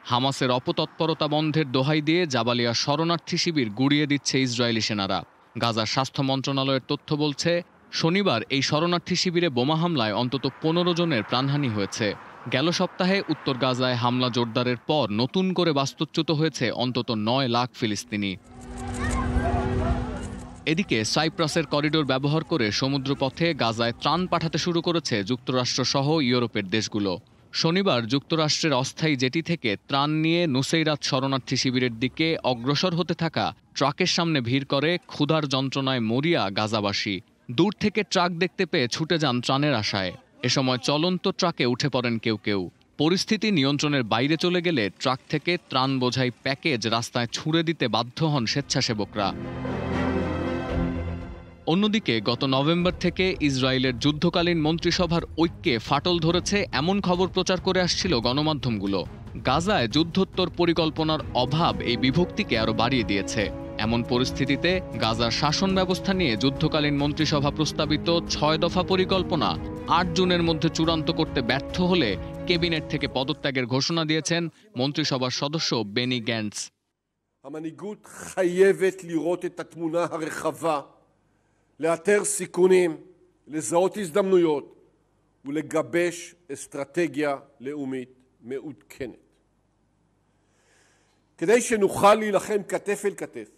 হামাসের অপতৎপরতা বন্ধের দোহাই দিয়ে জাবালিয়া শরণার্থী শিবির গুড়িয়ে দিচ্ছে ইসরায়েলি সেনারা। গাজার স্বাস্থ্য মন্ত্রণালয়ের তথ্য বলছে, শনিবার এই শরণার্থী শিবিরে বোমা হামলায় অন্তত 15 জনের প্রাণহানি হয়েছে। গেল সপ্তাহে উত্তর গাজায় হামলা জোরদারের পর নতুন করে বাস্তুচ্যুত হয়েছে অন্তত 9 লাখ ফিলিস্তিনি। এদিকে সাইপ্রাসের করিডোর ব্যবহার করে সমুদ্রপথে গাজায় ত্রাণ পাঠাতে শুরু করেছে যুক্তরাষ্ট্র সহ ইউরোপের দেশগুলো। শনিবার যুক্তরাষ্ট্রের অস্থায়ী জেটি থেকে ত্রাণ নিয়ে নুসেইরাত শরণার্থী শিবিরের দিকে অগ্রসর হতে থাকা ট্রাকের সামনে ভিড় করে ক্ষুধার যন্ত্রণায় মরিয়া গাজাবাসী। দূর থেকে ট্রাক দেখতে পেয়ে ছুটে যান ত্রাণের আশায়। এ সময় চলন্ত ট্রাকে উঠে পড়েন কেউ কেউ। পরিস্থিতি নিয়ন্ত্রণের বাইরে চলে গেলে ট্রাক থেকে ত্রাণ বোঝাই প্যাকেজ রাস্তায় ছুঁড়ে দিতে বাধ্য হন স্বেচ্ছাসেবকরা। অন্যদিকে গত নভেম্বর থেকে ইসরায়েলের যুদ্ধকালীন মন্ত্রিসভার ঐক্যে ফাটল ধরেছে এমন খবর প্রচার করে আসছিল গণমাধ্যমগুলো। গাজায় যুদ্ধোত্তর পরিকল্পনার অভাব এই বিভক্তিকে আরও বাড়িয়ে দিয়েছে। এমন পরিস্থিতিতে গাজার শাসন ব্যবস্থা নিয়ে যুদ্ধকালীন মন্ত্রিসভা প্রস্তাবিত 6 দফা পরিকল্পনা 8 জুনের মধ্যে চূড়ান্ত করতে ব্যর্থ হলে ক্যাবিনেট থেকে পদত্যাগের ঘোষণা দিয়েছেন মন্ত্রিসভার সদস্য বেনি গ্যান্টস। המנהיגות חייבת לראות את התמונה הרחבה, לאתר סיכונים, לזהות הזדמנויות ולגבש אסטרטגיה לאומית מעודכנת. כדי שנוכל להילחם כתף אל כתף.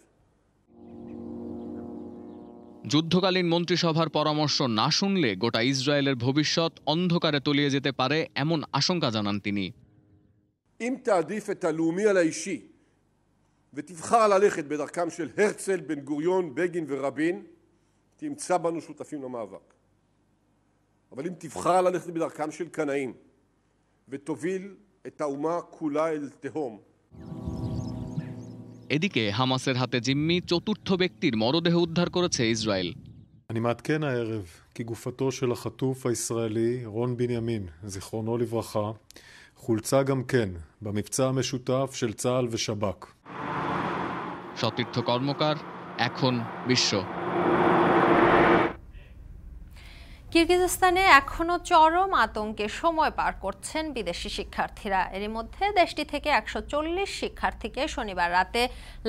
যুদ্ধকালীন মন্ত্রিসভার পরামর্শ না শুনলে গোটা ইসরায়েলের ভবিষ্যৎ অন্ধকারে তলিয়ে যেতে পারে এমন আশঙ্কা জানান তিনি। אם תעדיף את הלאומי על האישי ותבחר ללכת בדרכם של הרצל, בן גוריון, בגין ורבין, תמצא בנו שותפים למאבק. אבל אם תבחר ללכת בדרכם של קנאים ותוביל את האומה כולה אל תהום. এদিকে হামাসের হাতে জিম্মি চতুর্থ ব্যক্তির মরদেহ উদ্ধার করেছে ইসরায়েল। אני מעדכן הערב כי גופתו של החטוף הישראלי רון בנימין, זיכרונו לברכה, חולצה גם כן במבצע המשותף של צה"ל ושב"כ. সতীর্থ কর্মকার, এখন বিশ্ব। কিরগিজস্তানে এখনো চরম আতঙ্কে সময় পার করছেন বিদেশি শিক্ষার্থীরা। এরই মধ্যে দেশটি থেকে 140 শিক্ষার্থীকে শনিবার রাতে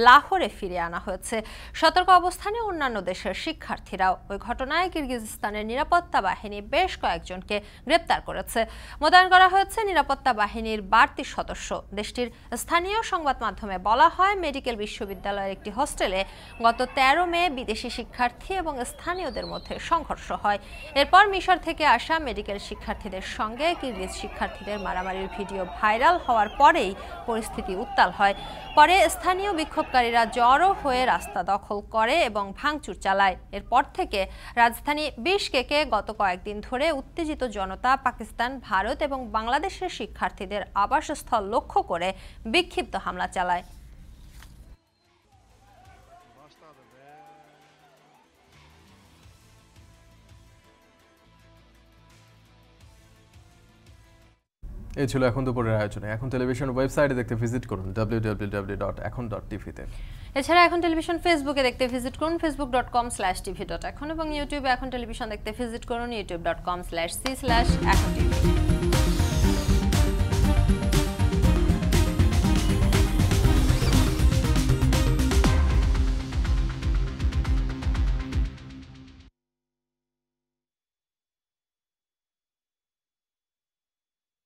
লাহোরে ফিরিয়ে আনা হয়েছে। সতর্ক অবস্থানে অন্যান্য দেশের শিক্ষার্থীরাও। ওই ঘটনায় কিরগিজস্তানের নিরাপত্তা বাহিনী বেশ কয়েকজনকে গ্রেপ্তার করেছে। মোতায়েন করা হয়েছে নিরাপত্তা বাহিনীর বাড়তি সদস্য। দেশটির স্থানীয় সংবাদ মাধ্যমে বলা হয়, মেডিকেল বিশ্ববিদ্যালয়ের একটি হোস্টেলে গত 13 মে বিদেশি শিক্ষার্থী এবং স্থানীয়দের মধ্যে সংঘর্ষ হয়। এরপর মিশর থেকে আসা মেডিকেল শিক্ষার্থীদের সঙ্গে কিরগিজ শিক্ষার্থীদের মারামারির ভিডিও ভাইরাল হওয়ার পরেই পরিস্থিতি উত্তাল হয়। পরে স্থানীয় বিক্ষোভকারীরা জড়ো হয়ে রাস্তা দখল করে এবং ভাঙচুর চালায়। এরপর থেকে রাজধানী বিশকেকে গত কয়েকদিন ধরে উত্তেজিত জনতা পাকিস্তান, ভারত এবং বাংলাদেশের শিক্ষার্থীদের আবাসস্থল লক্ষ্য করে বিক্ষিপ্ত হামলা চালায়। এই ছিল এখন দুপুরের আয়োজনে। এখন টেলিভিশন ওয়েবসাইটে দেখতে ভিজিট করুন www.ekhon.tv-তে। এছাড়া এখন টেলিভিশন ফেসবুকে দেখতে ভিজিট করুন facebook.com/tv.ekhon এবং ইউটিউবে এখন টেলিভিশন দেখতে ভিজিট করুন youtube.com/c/ekhon tv।